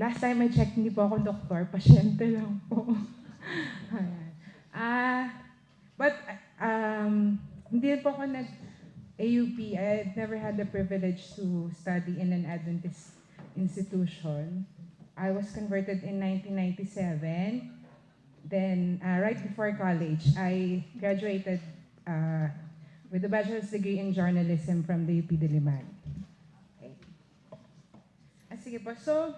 Last time I checked, hindi po ako doktor, pasyente lang po. Ayan. But hindi po ako nag-AUP. I never had the privilege to study in an Adventist institution. I was converted in 1997. Then, right before college, I graduated with a bachelor's degree in journalism from the UP Diliman. Okay. Sige po. So,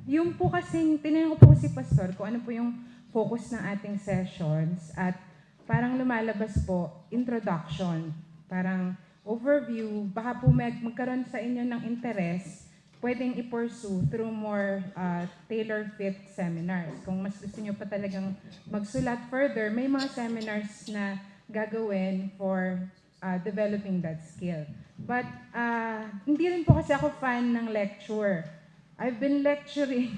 yung po kasing, tinanong ko po si Pastor kung ano po yung focus ng ating sessions at parang lumalabas po, introduction, parang overview, baka po magkaroon sa inyo ng interest, pwedeng i-pursue through more tailor-fit seminars. Kung mas gusto nyo pa talagang magsulat further, may mga seminars na gagawin for developing that skill. But hindi rin po kasi ako fan ng lecture. I've been lecturing.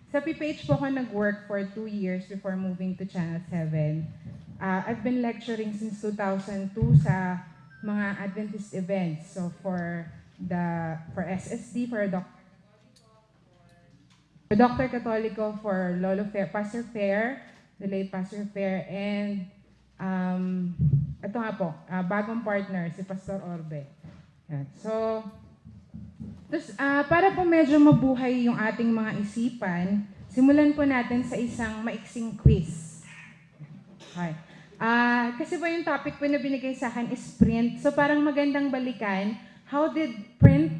Sa PPH po ako nag-work for 2 years before moving to Channel 7. I've been lecturing since 2002 sa mga Adventist events. So for SSD, for Dr. Catolico, for Lolo Fair, Pastor Fair, the late Pastor Fair, and ito nga po, bagong partner, si Pastor Orbe. Yan. So, para po medyo mabuhay yung ating mga isipan, simulan po natin sa isang maiksing quiz. Okay. Kasi po yung topic po na binigay sa akin is print. So parang magandang balikan, how did print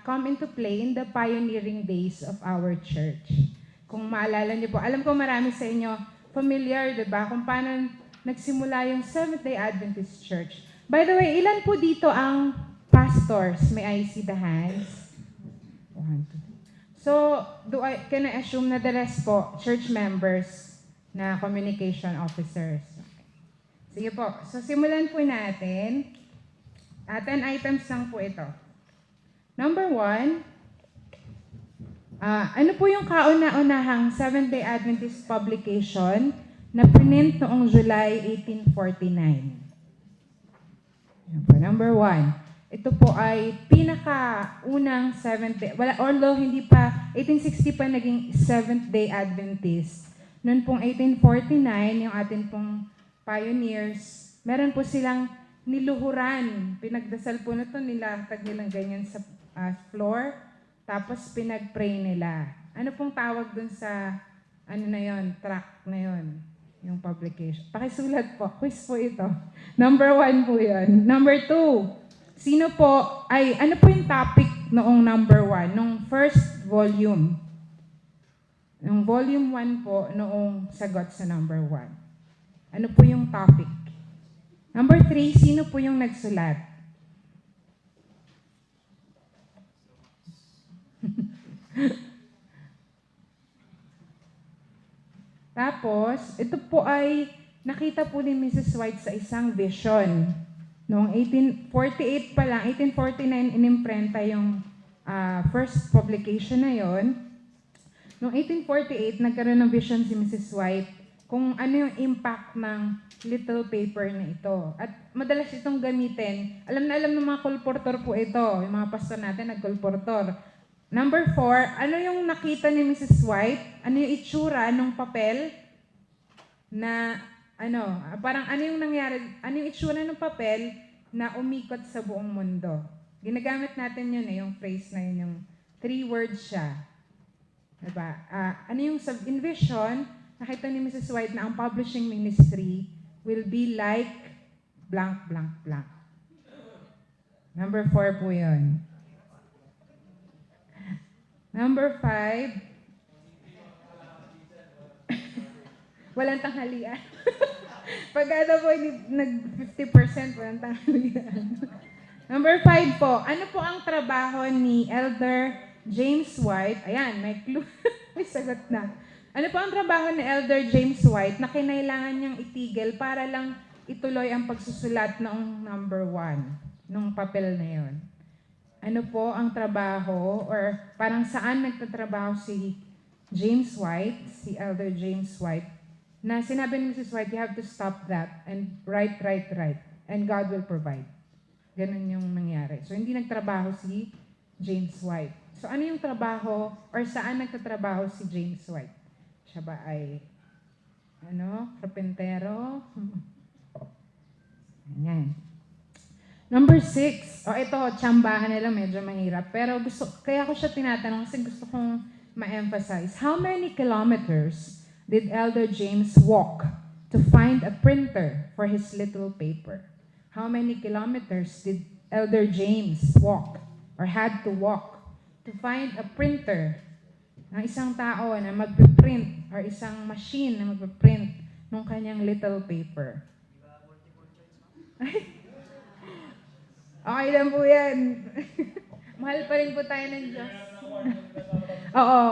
come into play in the pioneering days of our church? Kung maalala niyo po, alam ko marami sa inyo familiar, diba? Kung paano nagsimula yung Seventh-day Adventist Church. By the way, ilan po dito ang pastors? May I see the hands? 1, 2. So, can I assume na the rest po, church members na communication officers? Okay. Sige po. So, simulan po natin. 10 items lang po ito. Number 1, ano po yung kauna-unahang Seventh-day Adventist publication na print noong July 1849? Number 1. Ito po ay pinakaunang Seventh-day, although hindi pa, 1860 pa naging Seventh-day Adventist. Noon pong 1849, yung atin pong pioneers, meron po silang niluhuran. Pinagdasal po na ito, nilatag nilang ganyan sa floor, tapos pinag-pray nila. Ano pong tawag dun sa, tract na yon, yung publication? Pakisulat po, quiz po ito. Number 1 po yun. Number 2, ano po yung topic noong number 1, noong first volume? Yung volume 1 po, noong sagot sa number 1. Ano po yung topic? Number 3, sino po yung nagsulat? Tapos, ito po ay nakita po ni Mrs. White sa isang vision. Noong 1848 pa lang, 1849, inimprenta yung first publication na yon. Noong 1848, nagkaroon ng vision si Mrs. White kung ano yung impact ng little paper na ito. At madalas itong gamitin. Alam na alam ng mga kolportor po ito. Yung mga pastor natin nagkolportor. Number 4, ano yung nakita ni Mrs. White? Ano yung itsura ng papel na parang ano yung nangyari, ano yung itsura ng papel na umikot sa buong mundo. Ginagamit natin yun yung phrase na yun, yung 3 words siya. Diba? Ano yung in vision, nakita ni Mrs. White na ang publishing ministry will be like blank, blank, blank. Number 4 po yun. Number 5, walang tanghalian. Pag po, nag-50%, walang tanghalian. Number 5 po, ano po ang trabaho ni Elder James White? Ayan, may clue. May sagot na. Ano po ang trabaho ni Elder James White na kinailangan niyang itigil para lang ituloy ang pagsusulat noong number 1, nung papel na yon? Ano po ang trabaho or parang saan nagtatrabaho si James White, si Elder James White, na sinabi ni Mrs. White, you have to stop that and write, and God will provide. Ganun yung nangyari. So, hindi nagtrabaho si James White. So ano yung trabaho or saan nagtatrabaho si James White? Siya ba ay karpentero? Ayan. Number 6. Ito, tsambahan nila, medyo mahirap. Pero kaya ko siya tinatanong kasi gusto kong ma-emphasize. How many kilometers did Elder James walk to find a printer for his little paper? How many kilometers did Elder James walk or had to walk to find a printer ng isang tao na magpiprint or isang machine na magpiprint ng kanyang little paper? Okay lang po yan. Mahal pa rin po tayo ng Diyos. Oo.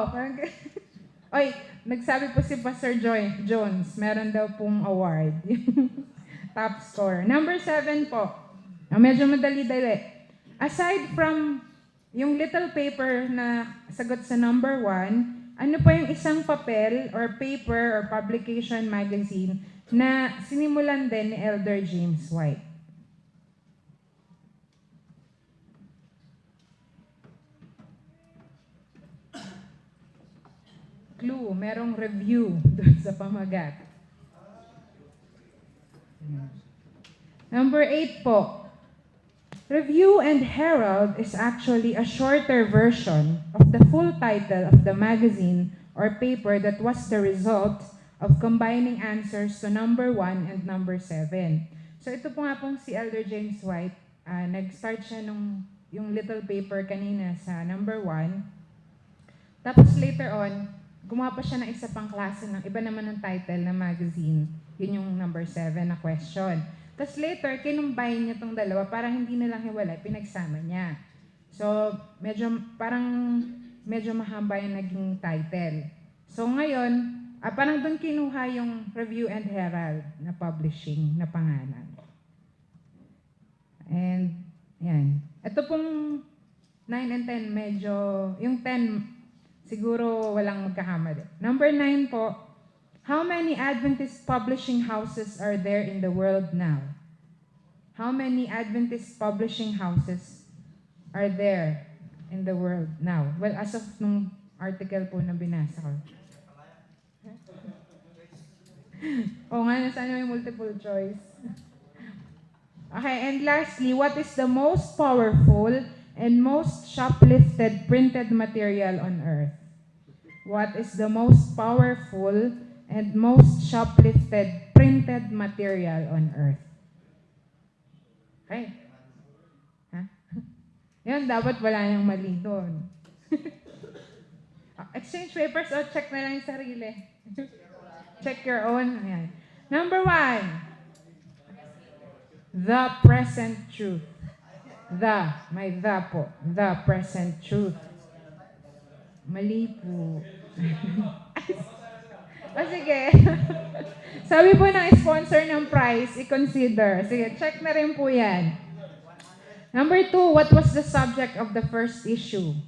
Oy, nagsabi po si Pastor Jones, meron daw pong award. Top score. Number 7 po. Medyo madali-dali. Aside from yung little paper na sagot sa number 1, ano pa yung isang papel or paper or publication magazine na sinimulan din ni Elder James White? Clue, merong review doon sa pamagat. Number 8 po. Review and Herald is actually a shorter version of the full title of the magazine or paper that was the result of combining answers to number 1 and number 7. So ito po nga pong si Elder James White, nag-start siya yung little paper kanina sa number 1. Tapos later on, gumawa pa siya ng isa pang klase ng iba naman ng title na magazine. Yun yung number 7 na question. Tapos later, kinumbine niya tong dalawa para hindi na lang hiwalay, pinagsama niya. So, medyo mahaba yung naging title. So ngayon, parang doon kinuha yung Review and Herald na publishing na pangalan. And, yan. Ito pong 9 and 10, medyo, yung 10, siguro walang magkakamali. Number 9 po, how many Adventist publishing houses are there in the world now? How many Adventist publishing houses are there in the world now? Well, as of nung article po na binasa ko. Nasaan yung multiple choice? Okay, and lastly, what is the most powerful and most shoplifted printed material on earth? What is the most powerful and most shoplifted printed material on earth? Okay. Yan, dapat wala nang mali doon. Exchange papers o check na lang yung sarili. Check your own. Ayan. Number 1. The present truth. May the po. The present truth. Mali po. Sige. Sabi po ng sponsor ng prize, i-consider. Sige, check na rin po yan. Number 2, what was the subject of the first issue?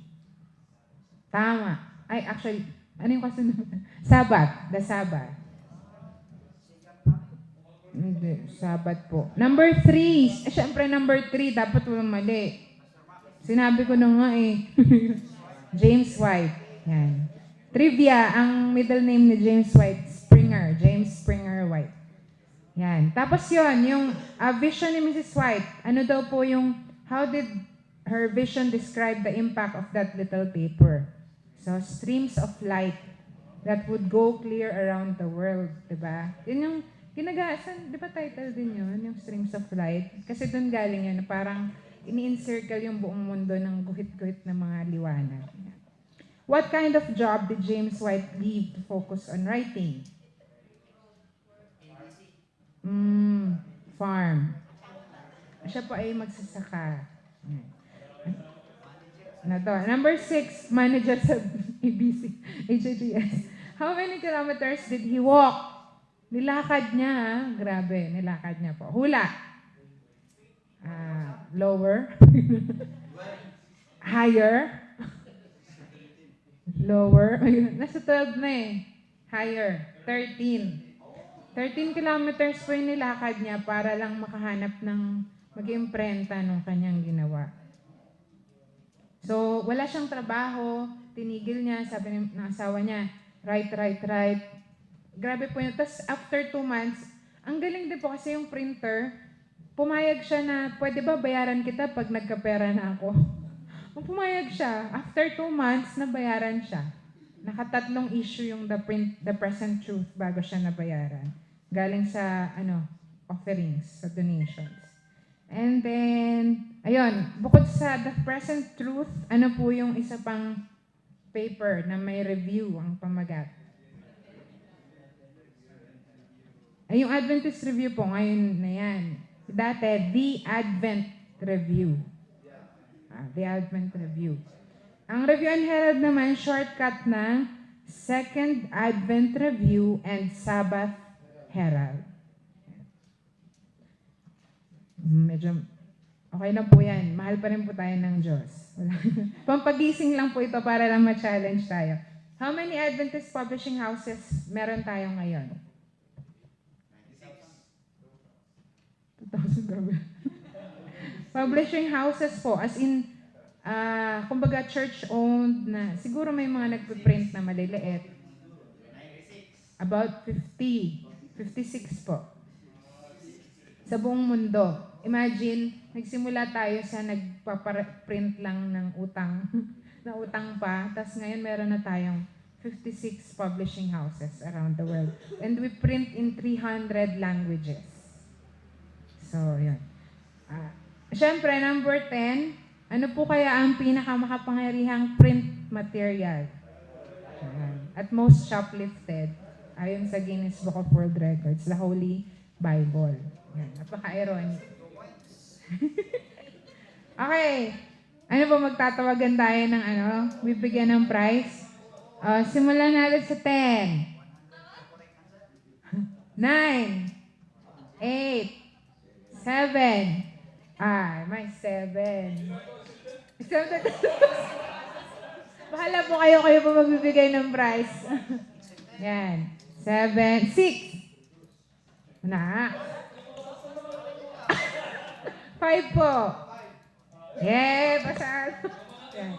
Tama. Ay, actually, ano yung kasunod? Sabbath. The Sabbath. Hindi, Sabbath po. Number 3. Syempre, number 3, dapat walang mali. Sinabi ko na nga eh. James White. Yan. Trivia, ang middle name ni James White, Springer. James Springer White. Yan. Tapos yon, yung vision ni Mrs. White, ano daw po yung, how did her vision describe the impact of that little paper? So, streams of light that would go clear around the world. Diba? Yun yung, ginagasan, di ba title din yun, yung streams of light? Kasi doon galing yun, parang ini-encircle yung buong mundo ng guhit-guhit na mga liwanag. What kind of job did James White leave to focus on writing? Farm. Siya po ay magsasaka. Number 6, manager sa ABC, HATS. How many kilometers did he walk? Nilakad niya, grabe, nilakad niya po. Hula. Lower. Higher. Lower. Nasa 12 na eh. Higher. 13. 13 kilometers po yung nilakad niya para lang makahanap ng mag-imprenta ng kanyang ginawa. So, wala siyang trabaho, tinigil niya, sabi ng asawa niya, write. Grabe po yun. Tapos, after 2 months, ang galing din po kasi yung printer, pumayag siya na, pwede ba bayaran kita pag nagkapera na ako? Pumayag siya. After 2 months, nabayaran siya. Nakatatlong issue yung The Present Truth bago siya nabayaran. Galing sa, offerings, sa donations. And then, ayun, bukod sa The Present Truth, ano po yung isa pang paper na may review ang pamagat? Ay, yung Adventist Review po, ngayon na yan. Dati, The Advent Review. The Advent Review. Ang Review and Herald naman, shortcut ng Second Advent Review and Sabbath Herald. Medyo okay lang po yan. Mahal pa rin po tayo ng Diyos. Pampagising lang po ito para lang ma-challenge tayo. How many Adventist publishing houses meron tayo ngayon? 2,000, grabe. Publishing houses po, as in, kumbaga church-owned na, siguro may mga nagpiprint na maliliit. About 56 po. Sa buong mundo. Imagine, nagsimula tayo sa nagpaprint lang ng utang, na utang pa, tapos ngayon meron na tayong 56 publishing houses around the world. And we print in 300 languages. So, yun. Siyempre, number 10, ano po kaya ang pinakamakapangyarihang print material? At most shoplifted, ayon sa Guinness Book of World Records, the Holy Bible. Yan, napaka-ironic. Okay. Ano po, magtatawagan tayo ng bibigyan ng prize? Simulan natin sa 10. 9. 8. 7. May 7. Bahala po kayo po magbibigay ng prize. Yan. 7. 6. Na. 5 po. Yeah, pasal. Yan.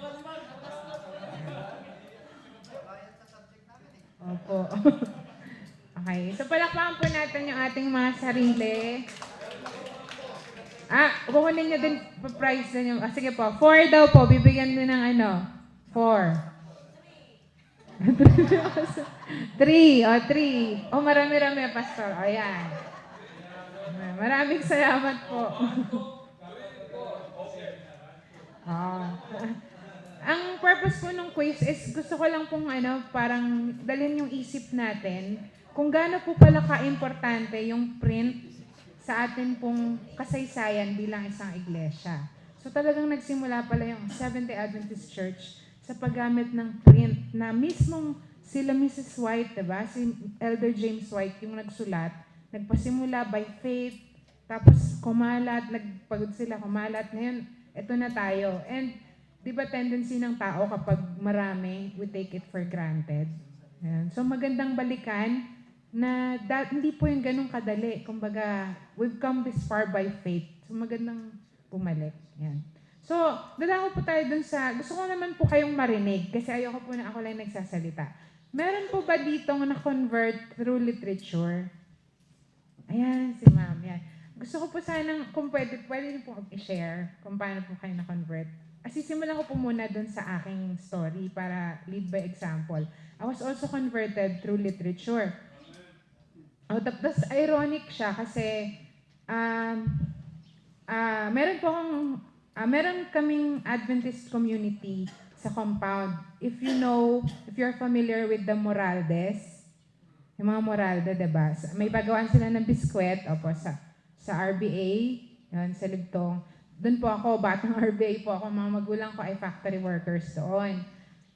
Opo. Okay. So, palakpakan po natin yung ating mga sarili. Kukunin nyo din price na nyo. Sige po, 4 daw po. Bibigyan din ng 4. 3. Marami-rami, Pastor. Yan. Maraming salamat po. Ang purpose po ng quiz is gusto ko lang pong parang dalhin yung isip natin kung gaano po pala ka-importante yung print sa atin pong kasaysayan bilang isang iglesia. So talagang nagsimula pala yung Seventh-day Adventist Church sa paggamit ng print na mismong sila Mrs. White, diba? Si Elder James White yung nagsulat, nagpasimula by faith, tapos nagpagod sila kumalat. Ngayon, eto na tayo. And di ba tendency ng tao kapag marami, we take it for granted. Ayan. So magandang balikan na hindi po yung ganun kadali. Kumbaga, we've come this far by faith. So, magandang bumalik. Yan. So, dadako po tayo dun sa, gusto ko naman po kayong marinig kasi ayoko po na ako lang nagsasalita. Meron po ba dito na-convert through literature? Ayan, si ma'am. Yan. Gusto ko po sanang, kung pwede niyo po i-share kung paano po kayo na-convert. Sisimulan ko po muna dun sa aking story para lead by example. I was also converted through literature. Tapos ironic siya kasi meron kaming Adventist community sa compound. If you're familiar with the Moraldes, yung mga Moralde, diba? May pagawaan sila ng biskwit, sa RBA, yun, sa Ligtong. Doon po ako, batang RBA po ako, mga magulang ko ay factory workers doon.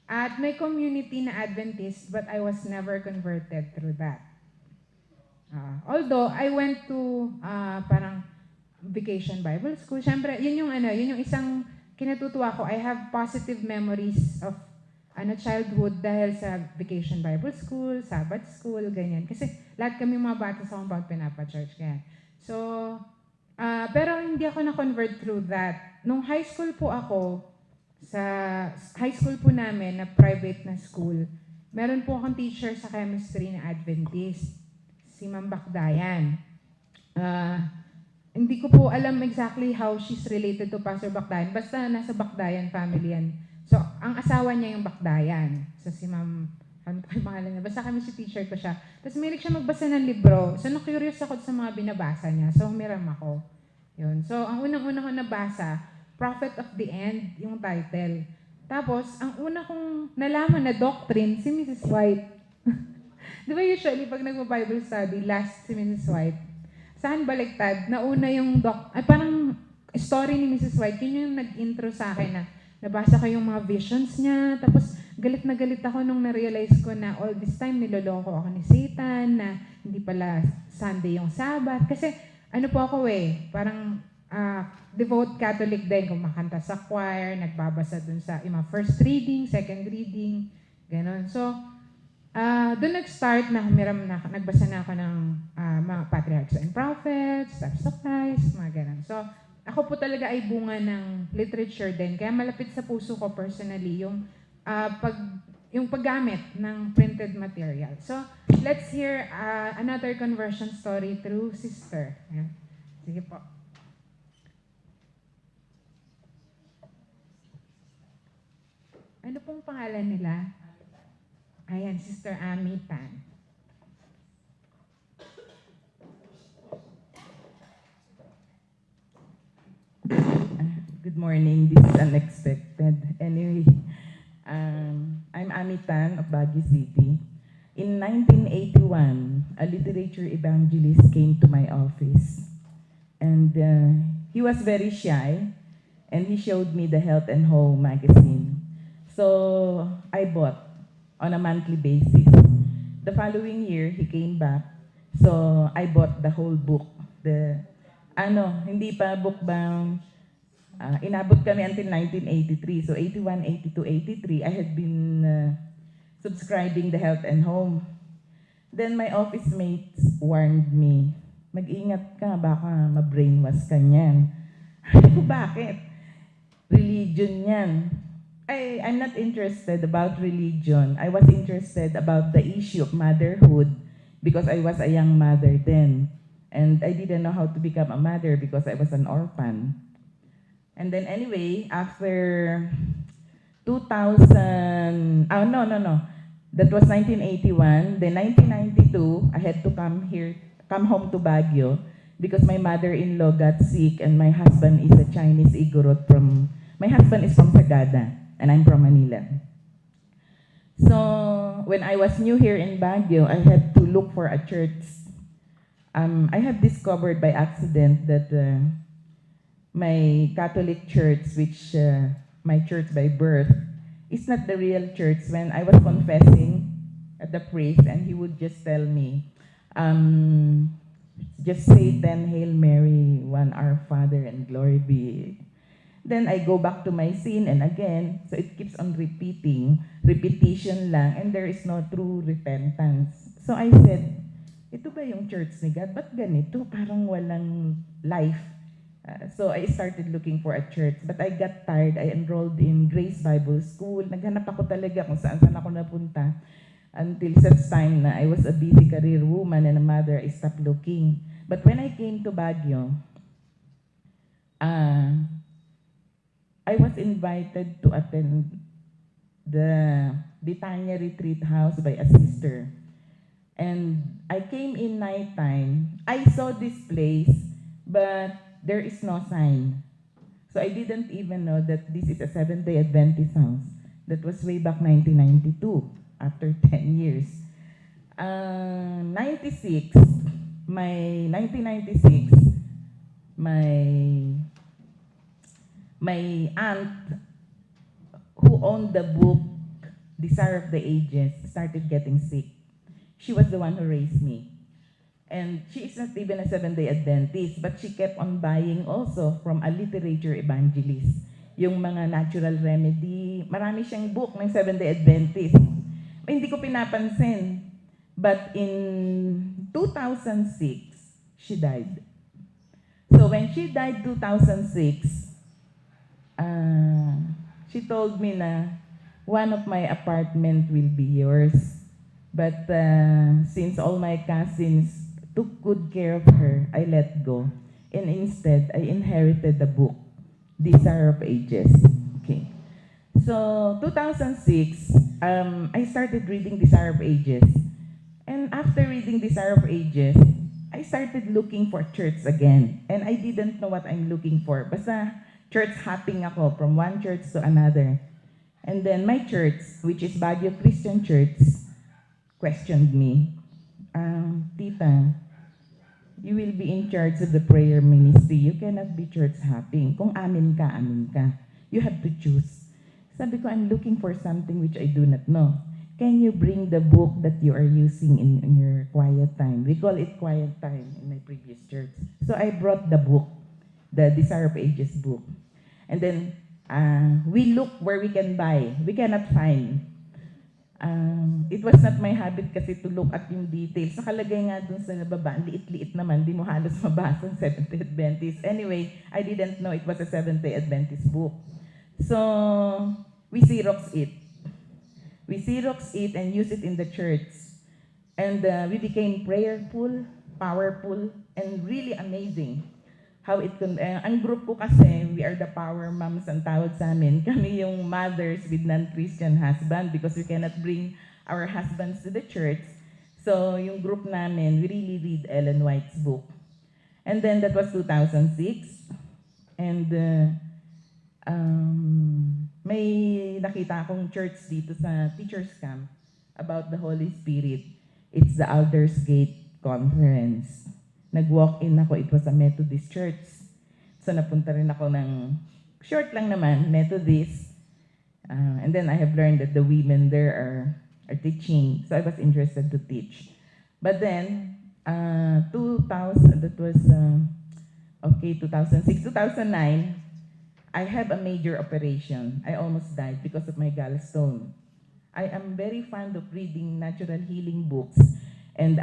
At may community na Adventist, but I was never converted through that. Although, I went to parang vacation Bible school. Siyempre, yun yung isang kinatutuwa ko. I have positive memories of childhood dahil sa vacation Bible school, Sabbath school, ganyan. Kasi lahat kami mga bata sa compound pinapa-church, ganyan. So, pero hindi ako na-convert through that. Nung high school po ako, Sa high school po namin, na private na school, meron po akong teacher sa chemistry na Adventist, si Ma'am Bakdayan. Hindi ko po alam exactly how she's related to Pastor Bakdayan, basta nasa Bakdayan family yan. So, ang asawa niya yung Bakdayan. So, si Ma'am, ano pa yung pangalan niya? Basta kami si teacher ko siya. Tapos, mahilig siya magbasa ng libro. So, na-curious ako sa mga binabasa niya. So, humiram ako. Yun. So, ang unang-una ko nabasa, Prophet of the End, yung title. Tapos, ang una kong nalaman na doctrine, si Mrs. White. Di ba usually, pag nagpa-Bible study, last si Mrs. White. Saan baliktad? Nauna yung parang story ni Mrs. White, yun yung nag-intro sa akin na nabasa ko yung mga visions niya. Tapos, galit na galit ako nung na-realize ko na all this time niloloko ako ni Satan, na hindi pala Sunday yung Sabbath. Kasi, ano po ako parang devout Catholic din, kumakanta sa choir, nagbabasa dun sa yung mga first reading, second reading, ganon. So, doon nag-start na humiram na, nagbasa na ako ng mga patriarchs and prophets, steps of Christ, mga ganon. So, ako po talaga ay bunga ng literature din. Kaya malapit sa puso ko personally yung paggamit ng printed material. So, let's hear another conversion story through Sister. Ayan. Sige po. Ano pong pangalan nila? Ayan, Sister Ami Tan. Good morning. This is unexpected. Anyway, I'm Ami Tan of Baguio City. In 1981, a literature evangelist came to my office. And he was very shy, and he showed me the Health and Home magazine. So I bought on a monthly basis. The following year, he came back. So I bought the whole book. Hindi pa book bound. Inabot kami until 1983. So 81, 82, 83, I had been subscribing the Health and Home. Then my office mates warned me, mag-ingat ka, baka ma-brainwash ka niyan. Bakit? Religion yan. I'm not interested about religion. I was interested about the issue of motherhood because I was a young mother then. And I didn't know how to become a mother because I was an orphan. And then anyway, after 2000, that was 1981. Then 1992, I had to come home to Baguio because my mother-in-law got sick and my husband is a Chinese Igorot my husband is from Sagada. And I'm from Manila. So, when I was new here in Baguio, I had to look for a church. I have discovered by accident that my Catholic church, which my church by birth, is not the real church. When I was confessing at the priest, and he would just tell me, just say 10 Hail Mary, 1 Our Father, and glory be. Then I go back to my sin and again, so it keeps on repetition lang, and there is no true repentance. So I said, ito ba yung church ni God? Ba't ganito? Parang walang life. So I started looking for a church, but I got tired. I enrolled in Grace Bible School. Naghanap ako talaga kung saan ako napunta. Until such time na I was a busy career woman and a mother, I stopped looking. But when I came to Baguio, I was invited to attend the Tanya Retreat House by a sister. And I came in nighttime. I saw this place, but there is no sign. So I didn't even know that this is a Seventh-day Adventist house. That was way back 1992, after 10 years. 1996, my aunt who owned the book Desire of the Ages started getting sick. She was the one who raised me. And she is not even a Seventh-day Adventist, but she kept on buying also from a literature evangelist. Yung mga natural remedy, marami siyang book ng Seventh-day Adventist. Hindi ko pinapansin. But in 2006, she died. So when she died 2006, she told me na one of my apartment will be yours. But since all my cousins took good care of her, I let go. And instead, I inherited the book, Desire of Ages. Okay. So, 2006, I started reading Desire of Ages. And after reading Desire of Ages, I started looking for church again. And I didn't know what I'm looking for. Basta church hopping ako from one church to another. And then my church, which is Baguio Christian Church, questioned me, Tita, you will be in charge of the prayer ministry. You cannot be church hopping. Kung amin ka, amin ka. You have to choose. Sabi ko, I'm looking for something which I do not know. Can you bring the book that you are using in your quiet time? We call it quiet time in my previous church. So I brought the book, the Desire of Ages book. And then we look where we can buy. We cannot find. It was not my habit kasi to look at yung details. Nakalagay nga dun sa baba, liit-liit naman, di mo halos mabasa ang Seventh-day Adventist. Anyway, I didn't know it was a Seventh-day Adventist book. So, we Xerox it. We Xerox it and use it in the church. And we became prayerful, powerful, and really amazing. How it can, ang group ko kasi, we are the power moms ang tawag sa amin. Kami yung mothers with non-Christian husband because we cannot bring our husbands to the church. So, yung group namin, we really read Ellen White's book. And then that was 2006. And may nakita akong church dito sa teacher's camp about the Holy Spirit. It's the Aldersgate Conference. Nag-walk-in ako, it was a Methodist church. So napunta rin ako ng, short lang naman, Methodist. And then I have learned that the women there are teaching. So I was interested to teach. But then, 2000, that was, 2006, 2009, I have a major operation. I almost died because of my gallstone. I am very fond of reading natural healing books. And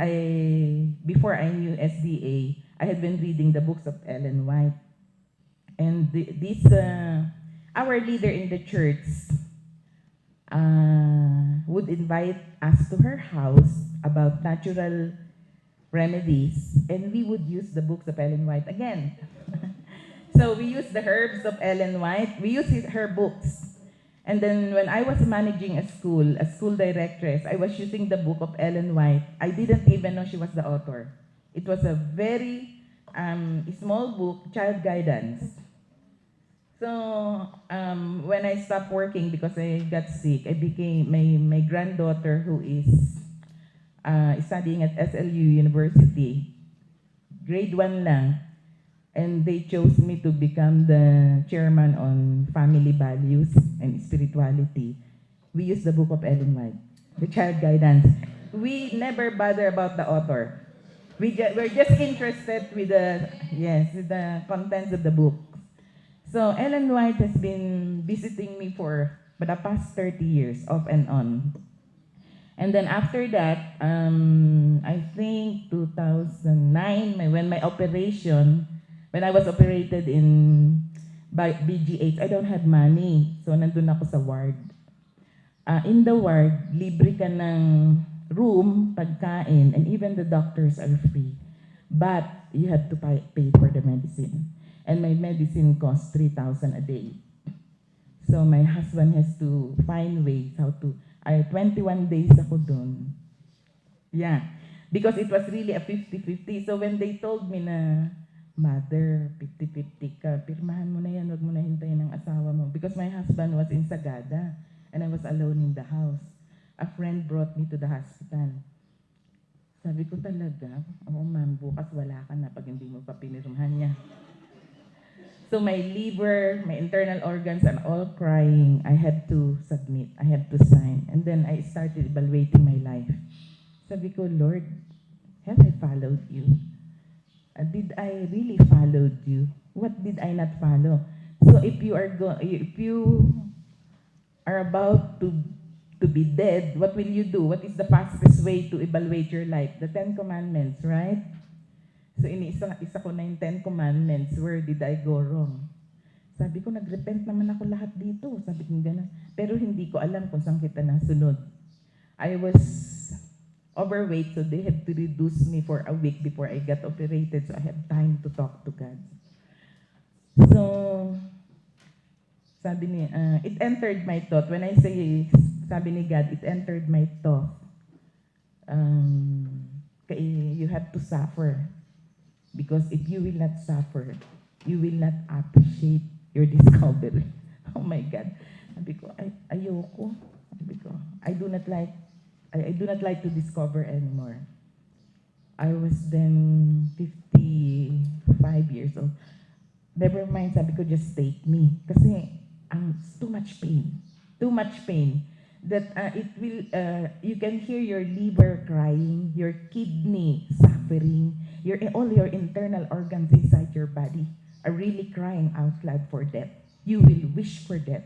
before I knew SDA, I had been reading the books of Ellen White. And our leader in the church would invite us to her house about natural remedies, and we would use the books of Ellen White again. So we used the herbs of Ellen White, we used her books. And then when I was managing a school directress, I was using the book of Ellen White. I didn't even know she was the author. It was a very small book, child guidance. So when I stopped working because I got sick, I became my granddaughter who is studying at SLU University, grade 1 lang. And they chose me to become the chairman on family values and spirituality. We use the book of Ellen White, the child guidance. We never bother about the author. We're just interested with the contents of the book. So Ellen White has been visiting me for the past 30 years, off and on. And then after that, I think 2009, when I was operated by BGH, I don't have money. So, nandun ako sa ward. In the ward, libre ka ng room, pagkain, and even the doctors are free. But, you have to pay for the medicine. And my medicine costs 3,000 a day. So, my husband has to find ways how to... 21 days ako dun. Yeah. Because it was really a 50-50. So, when they told me na, Mother, 50-50 ka, pirmahan mo na yan, wag mo na hintayin ng asawa mo. Because my husband was in Sagada, and I was alone in the house. A friend brought me to the hospital. Sabi ko talaga, oo ma'am, bukas wala ka na pag hindi mo pa pinirmahan niya. So my liver, my internal organs are all crying. I had to submit, I had to sign. And then I started evaluating my life. Sabi ko, Lord, have I followed you? Did I really follow you? What did I not follow? So if you are about to be dead, what will you do? What is the fastest way to evaluate your life? The 10 Commandments, right? So isa ko na yung 10 Commandments. Where did I go wrong? Sabi ko, nagrepent naman ako lahat dito. Sabi ko gano'n. Pero hindi ko alam kung saan kita nasunod. I was overweight, so they had to reduce me for a week before I got operated, so I had time to talk to God. So, sabi ni, it entered my thought. When I say, sabi ni God, it entered my thought. You have to suffer. Because if you will not suffer, you will not appreciate your discovery. Oh my God. Sabi ko, ayoko. Sabi ko, I do not like to discover anymore. I was then 55 years old. Never mind, sabi ko, just take me. Kasi, too much pain. Too much pain. That you can hear your liver crying, your kidney suffering, all your internal organs inside your body are really crying out loud for death. You will wish for death.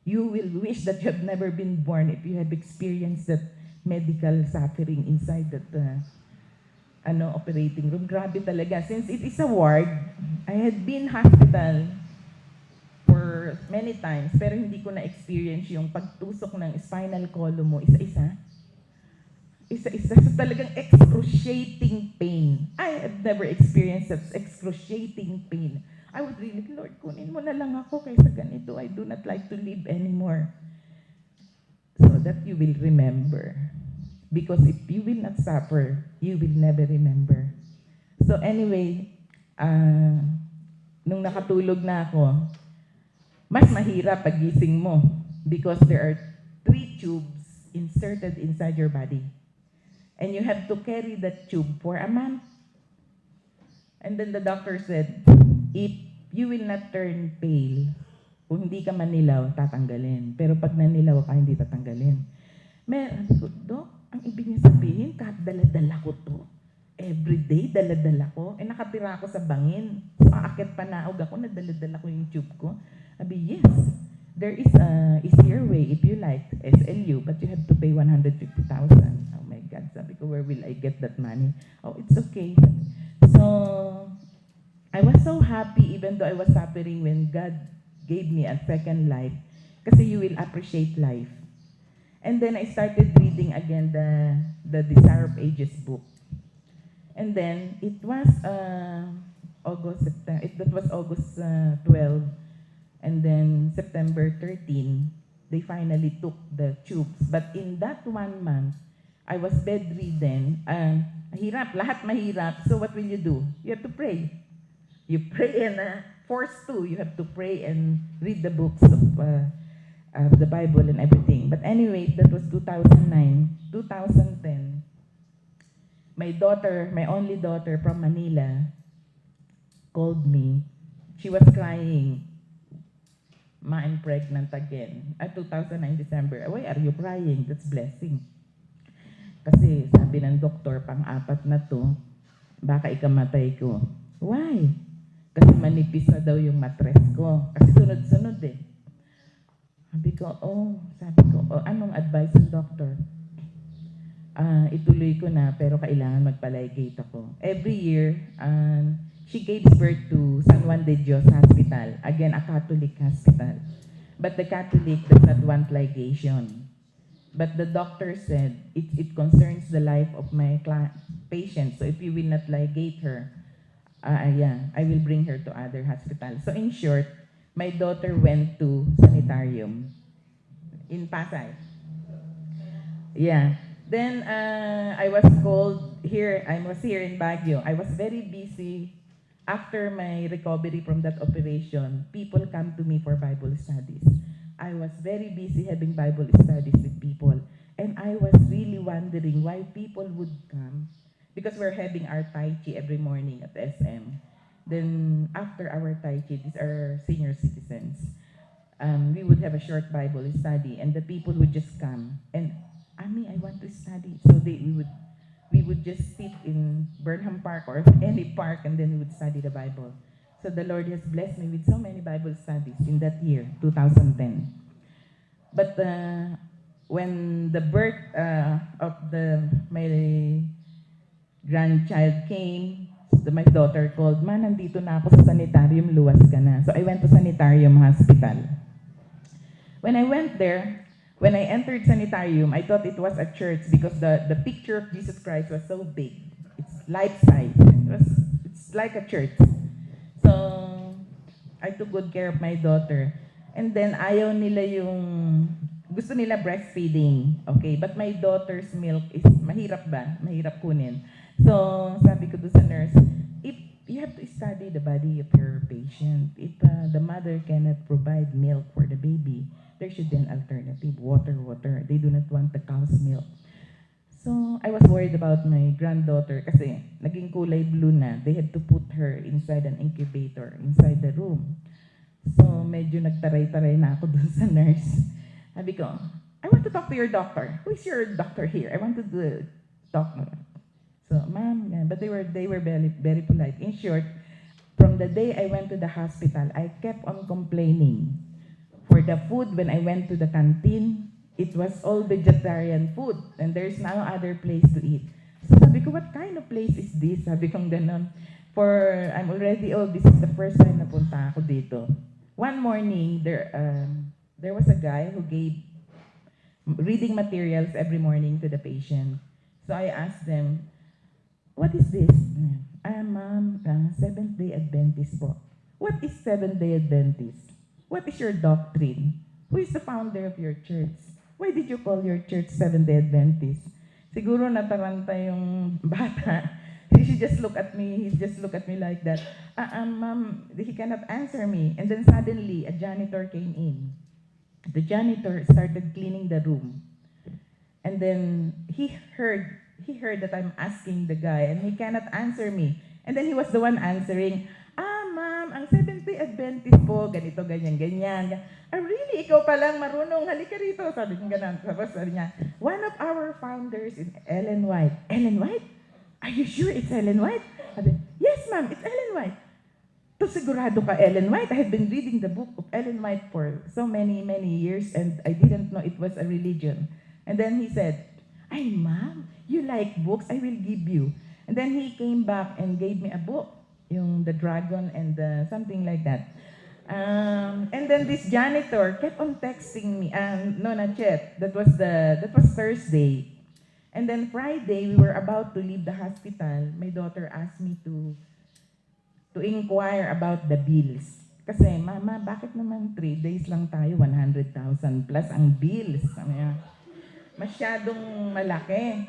You will wish that you have never been born if you have experienced that medical suffering inside that operating room. Grabe talaga. Since it is a ward, I had been hospital for many times, pero hindi ko na-experience yung pagtusok ng spinal column mo, isa-isa. Isa-isa. So talagang excruciating pain. I have never experienced such excruciating pain. I would really, Lord, kunin mo na lang ako kaysa ganito. I do not like to live anymore. So that you will remember. Because if you will not suffer, you will never remember. So anyway, nung nakatulog na ako, mas mahirap pagising mo because there are 3 tubes inserted inside your body. And you have to carry that tube for a month. And then the doctor said, if you will not turn pale, kung hindi ka manilaw, tatanggalin. Pero pag nanilaw ka, hindi tatanggalin. Sabi ko, Dok, ang ibig niya sabihin, kahit dala-dala ko to. Everyday, dala-dala ko. Nakatira ako sa bangin. So, aakit pa naog ako, nadala-dala ko yung tube ko. Sabi, yes, there is a easier way if you like, SLU, but you have to pay 150,000. Oh my God, sabi ko, where will I get that money? Oh, it's okay. So, I was so happy even though I was suffering when God gave me a second life kasi you will appreciate life. And then I started reading again the Desire of Ages book. And then it was August 12, and then September 13, they finally took the tubes. But in that 1 month, I was bedridden. Mahirap, lahat mahirap. So what will you do? You have to pray. You pray and forced to. You have to pray and read the books of the Bible and everything. But anyway, that was 2009. 2010, my only daughter from Manila, called me. She was crying. Ma, I'm pregnant again. At 2009 December, why are you crying? That's blessing. Kasi sabi ng doktor, pang-4 na to, baka ikamatay ko. Why? Kasi manipis na daw yung mattress ko. Kasi sunod-sunod eh. Sabi ko, anong advice ng doctor? Ituloy ko na, pero kailangan magpalaygate ako. Every year, she gave birth to San Juan de Dios Hospital. Again, a Catholic hospital. But the Catholic does not want ligation. But the doctor said, it concerns the life of my patient. So if you will not ligate her, I will bring her to other hospitals. So in short, my daughter went to sanitarium in Pasay. Yeah. Then I was called here. I was here in Baguio. I was very busy. After my recovery from that operation, people come to me for Bible studies. I was very busy having Bible studies with people. And I was really wondering why people would come. Because we're having our Tai Chi every morning at SM. Then after our Tai Chi, these are senior citizens. We would have a short Bible study and the people would just come. And, Ami, I want to study. So we would just sit in Burnham Park or any park and then we would study the Bible. So the Lord has blessed me with so many Bible studies in that year, 2010. But when the birth of my grandchild came, My daughter called, "Ma, nandito na ako sa sanitarium, luwas ka na." So I went to sanitarium hospital. When I went there, when I entered sanitarium, I thought it was a church because the picture of Jesus Christ was so big. It's life size. It's like a church. So I took good care of my daughter. And then ayaw nila gusto nila breastfeeding. Okay, but my daughter's milk is mahirap ba? Mahirap kunin. So sabi ko doon sa nurse, if you have to study the body of your patient. If the mother cannot provide milk for the baby, there should be an alternative, water. They do not want the cow's milk. So I was worried about my granddaughter kasi naging kulay blue na. They had to put her inside an incubator, inside the room. So medyo nagtaray-taray na ako dun sa nurse. Sabi ko, "I want to talk to your doctor. Who is your doctor here? I want to talk." So, "Ma'am," but they were very, very polite. In short, from the day I went to the hospital, I kept on complaining. For the food, when I went to the canteen, it was all vegetarian food, and there's no other place to eat. So sabi ko, "What kind of place is this?" Sabi kong ganon. I'm already old. This is the first time na punta ako dito. One morning, there was a guy who gave reading materials every morning to the patient. So I asked them, "What is this?" Ma'am, Seventh-day Adventist po." "What is Seventh-day Adventist? What is your doctrine? Who is the founder of your church? Why did you call your church Seventh-day Adventist?" Siguro nataranta yung bata. He just look at me like that. Ma'am, he cannot answer me. And then suddenly, a janitor came in. The janitor started cleaning the room. And then he heard that I'm asking the guy, and he cannot answer me. And then he was the one answering, "Ma'am, ang Seventh-day Adventist po, ganito, ganyan, ganyan." Really? Ikaw palang marunong, halika rito. Sabi ko ganun. Tapos sabi niya, "One of our founders is Ellen White." "Ellen White? Are you sure it's Ellen White?" Sabi, "Yes, ma'am, it's Ellen White." "To sigurado ka, Ellen White? I have been reading the book of Ellen White for so many, many years, and I didn't know it was a religion." And then he said, "Ay, ma'am, you like books? I will give you." And then he came back and gave me a book, yung The Dragon and something like that. And then this janitor kept on texting me. No, not yet. That was Thursday. And then Friday, we were about to leave the hospital. My daughter asked me to inquire about the bills. Kasi, "Mama, bakit naman 3 days lang tayo, 100,000 plus ang bills?" Sabi niya, "Masyadong malaki."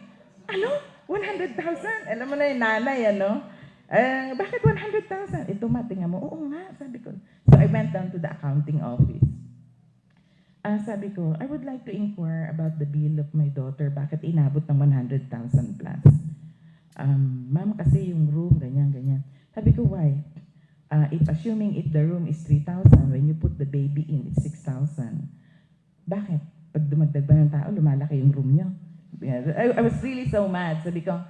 "Ano? 100,000? Alam mo na yung nanay, ano? Bakit 100,000? "Ito ma, tingnan mo." "Oo nga," sabi ko. So I went down to the accounting office. Sabi ko, "I would like to inquire about the bill of my daughter. Bakit inabot ng 100,000 plus?" "Ma'am, kasi yung room, ganyan, ganyan." Sabi ko, "Why? Assuming if the room is 3,000, when you put the baby in, it's 6,000. Bakit? Pag dumagdag ba ng tao, lumalaki yung room niyo?" I was really so mad. Sabi ko,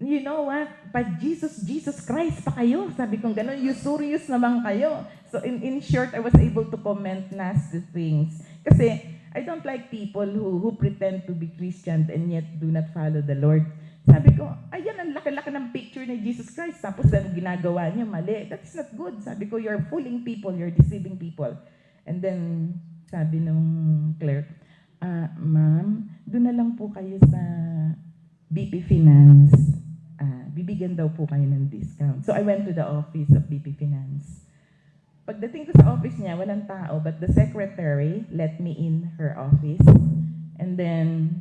"You know what? Pag Jesus Christ pa kayo." Sabi ko, gano'n, usurious naman kayo. So in short, I was able to comment nasty things. Kasi I don't like people who pretend to be Christian and yet do not follow the Lord. Sabi ko, ayan, ang laki-laki ng picture ni Jesus Christ, tapos ang ginagawa niyo, mali. That is not good. Sabi ko, you're fooling people, you're deceiving people. And then, sabi nung clerk, "Ma'am, doon na lang po kayo sa BP Finance. Bibigyan daw po kayo ng discount." So I went to the office of BP Finance. Pagdating ko sa office niya, walang tao, but the secretary let me in her office. And then,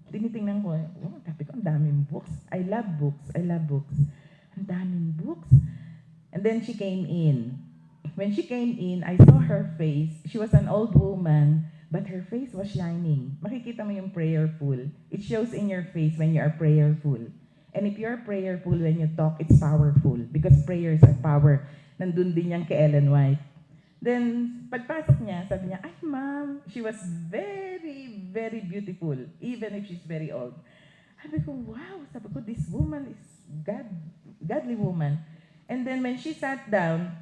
tinitingnan ko, sabi ko, ang daming books. I love books. Ang daming books. And then she came in. When she came in, I saw her face. She was an old woman, but her face was shining. Makikita mo yung prayerful. It shows in your face when you are prayerful. And if you're prayerful when you talk, it's powerful. Because prayers are power. Nandun din yan kay Ellen White. Then, pagpasok niya, sabi niya, "Ay, ma'am," she was very, very beautiful, even if she's very old. Sabi ko, wow, sabi ko, this woman is godly woman. And then when she sat down,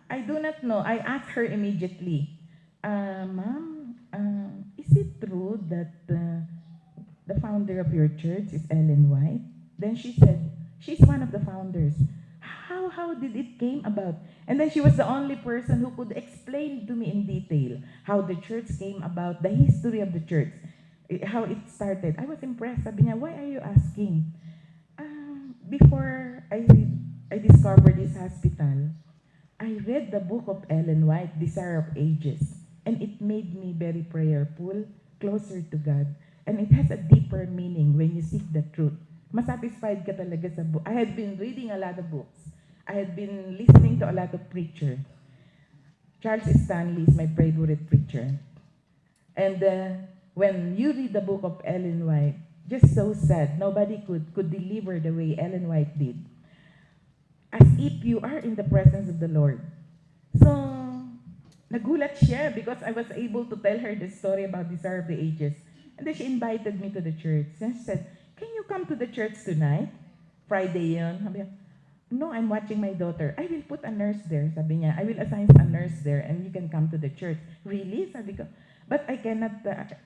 I do not know, I asked her immediately, "Ma'am, is it true that the founder of your church is Ellen White? Then she said, she's one of the founders. How did it came about? And then she was the only person who could explain to me in detail how the church came about, the history of the church, how it started. I was impressed. Sabi niya, why are you asking? Before I discovered this hospital, I read the book of Ellen White, Desire of Ages, and it made me very prayerful, closer to God. And it has a deeper meaning when you seek the truth. Masatisfied ka talaga sa book. I had been reading a lot of books. I had been listening to a lot of preachers. Charles Stanley is my favorite preacher. And when you read the book of Ellen White, just so sad, nobody could deliver the way Ellen White did. As if you are in the presence of the Lord. So, nagulat siya because I was able to tell her the story about Desire of the Ages. And then she invited me to the church. And she said, can you come to the church tonight? Friday yun. Sabi niya, no, I'm watching my daughter. I will put a nurse there. Sabi niya, I will assign a nurse there and you can come to the church. Really? Sabi ko, but I cannot,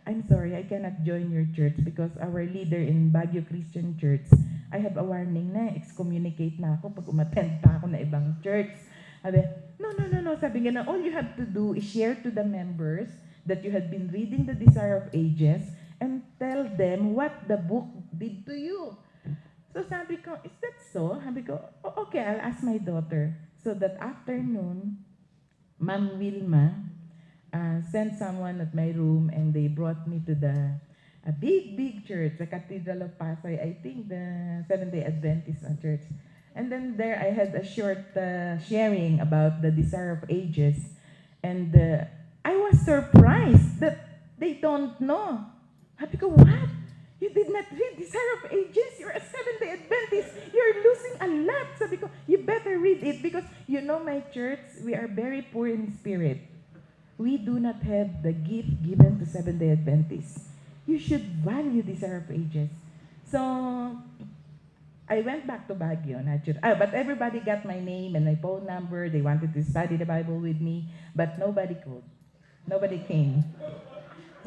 I'm sorry, I cannot join your church because our leader in Baguio Christian Church, I have a warning na, excommunicate na ako pag umattend pa ako na ibang church. Sabi, no. Sabi nga na, all you have to do is share to the members that you had been reading the Desire of Ages and tell them what the book did to you. So sabi ko, is that so? Sabi ko, oh, okay, I'll ask my daughter. So that afternoon, Ma'am Wilma sent someone at my room and they brought me to a big church, the Cathedral of Pasay, I think the Seventh-day Adventist church. And then there I had a short sharing about the Desire of Ages. And I was surprised that they don't know. Sabi ko, what? You did not read Desire of Ages? You're a Seventh-day Adventist. You're losing a lot. Sabi ko, you better read it because you know my church, we are very poor in spirit. We do not have the gift given to Seventh-day Adventists. You should value Desire of Ages. So, I went back to Baguio. But everybody got my name and my phone number. They wanted to study the Bible with me, but nobody could. Nobody came.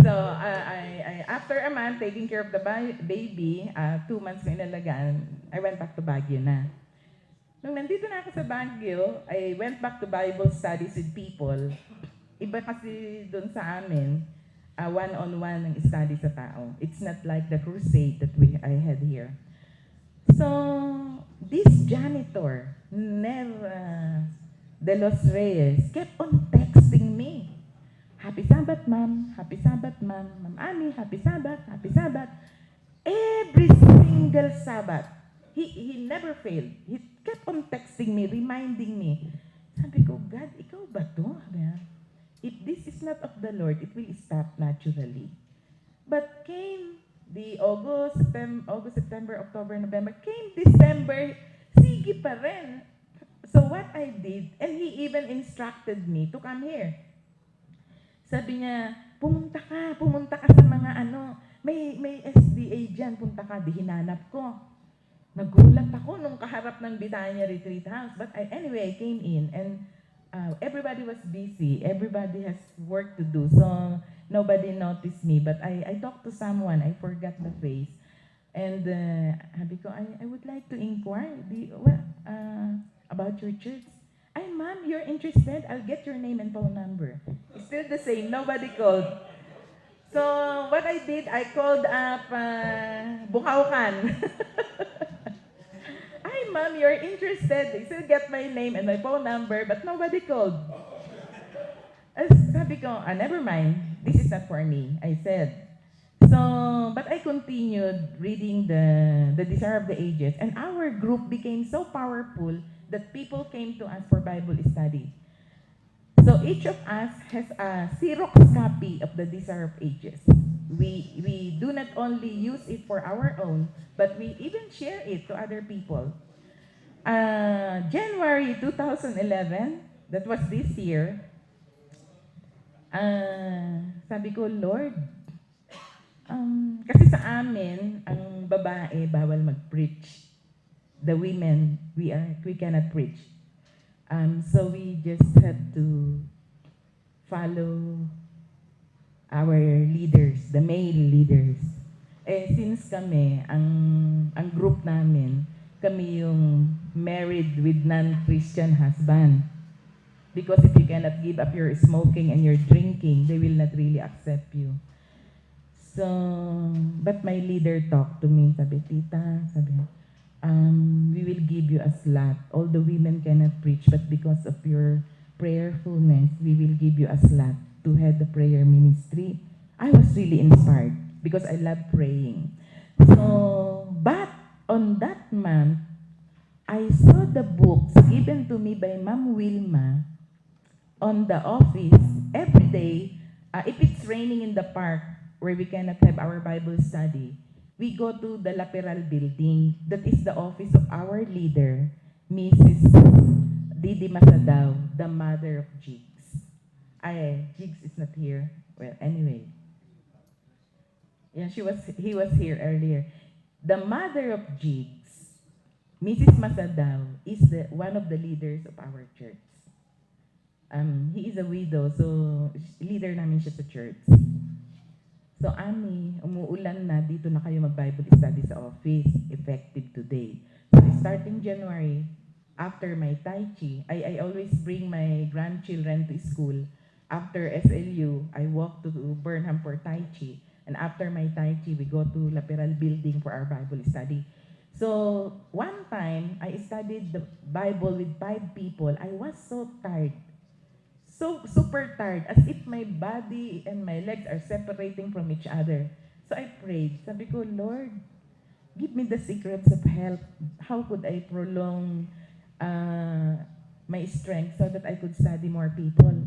So, I after a month taking care of the baby, 2 months ko inalagaan, I went back to Baguio na. Nung nandito na ako sa Baguio, I went back to Bible studies with people. Iba kasi doon sa amin, one-on-one ng study sa tao. It's not like the crusade that I had here. So, this janitor, De Los Reyes, kept on texting me. Happy Sabbath, ma'am. Happy Sabbath, ma'am. Ma'am Ami, happy Sabbath, happy Sabbath. Every single Sabbath. He never failed. He kept on texting me, reminding me. Sabi ko, God, ikaw ba to? If this is not of the Lord, it will stop naturally. But came the August, September, October, November, came December, sige pa rin. So what I did, and he even instructed me to come here. Sabi niya, pumunta ka sa mga may SDA dyan, punta ka, di hinanap ko. Nagulat ako nung kaharap ng Bitanya Retreat House. But anyway, I came in and everybody was busy. Everybody has work to do. So nobody noticed me. But I talked to someone, I forgot the face. And sabi ko, I would like to inquire about your church. Ay, ma'am, you're interested? I'll get your name and phone number. It's still the same. Nobody called. So, what I did, I called up Bukaukan. Ay, ma'am, you're interested. They still get my name and my phone number, but nobody called. Sabi ko, never mind. This is not for me, I said. So, but I continued reading the Desire of the Ages, and our group became so powerful that people came to us for Bible study. So each of us has a Xerox copy of the Desire of Ages. We do not only use it for our own, but we even share it to other people. January 2011, that was this year, sabi ko, Lord, kasi sa amin, ang babae bawal mag-preach. The women, we cannot preach. So we just have to follow our leaders, the male leaders. since kami, ang group namin, kami yung married with non-Christian husband. Because if you cannot give up your smoking and your drinking, they will not really accept you. So, but my leader talked to me, sabi, tita, sabi, we will give you a slot. All the women cannot preach, but because of your prayerfulness, we will give you a slot to head the prayer ministry. I was really inspired because I love praying. So, but on that month, I saw the books given to me by Ma'am Wilma on the office every day. If it's raining in the park where we cannot have our Bible study, we go to the Lateral building. That is the office of our leader, Mrs. Didi Masadaw, the mother of Jigs. Jigs is not here. Well, anyway. Yeah, he was here earlier. The mother of Jigs, Mrs. Masadaw, is one of the leaders of our church. He is a widow, so leader namin siya sa church. So, Ami, umuulan na, dito na kayo mag-Bible study sa office, effective today. So, starting January, after my Tai Chi, I always bring my grandchildren to school. After SLU, I walk to Burnham for Tai Chi. And after my Tai Chi, we go to Lateral building for our Bible study. So, one time, I studied the Bible with 5 people. I was so tired. So super tired, as if my body and my legs are separating from each other. So I prayed. Sabi ko, Lord, give me the secrets of health. How could I prolong my strength so that I could study more people?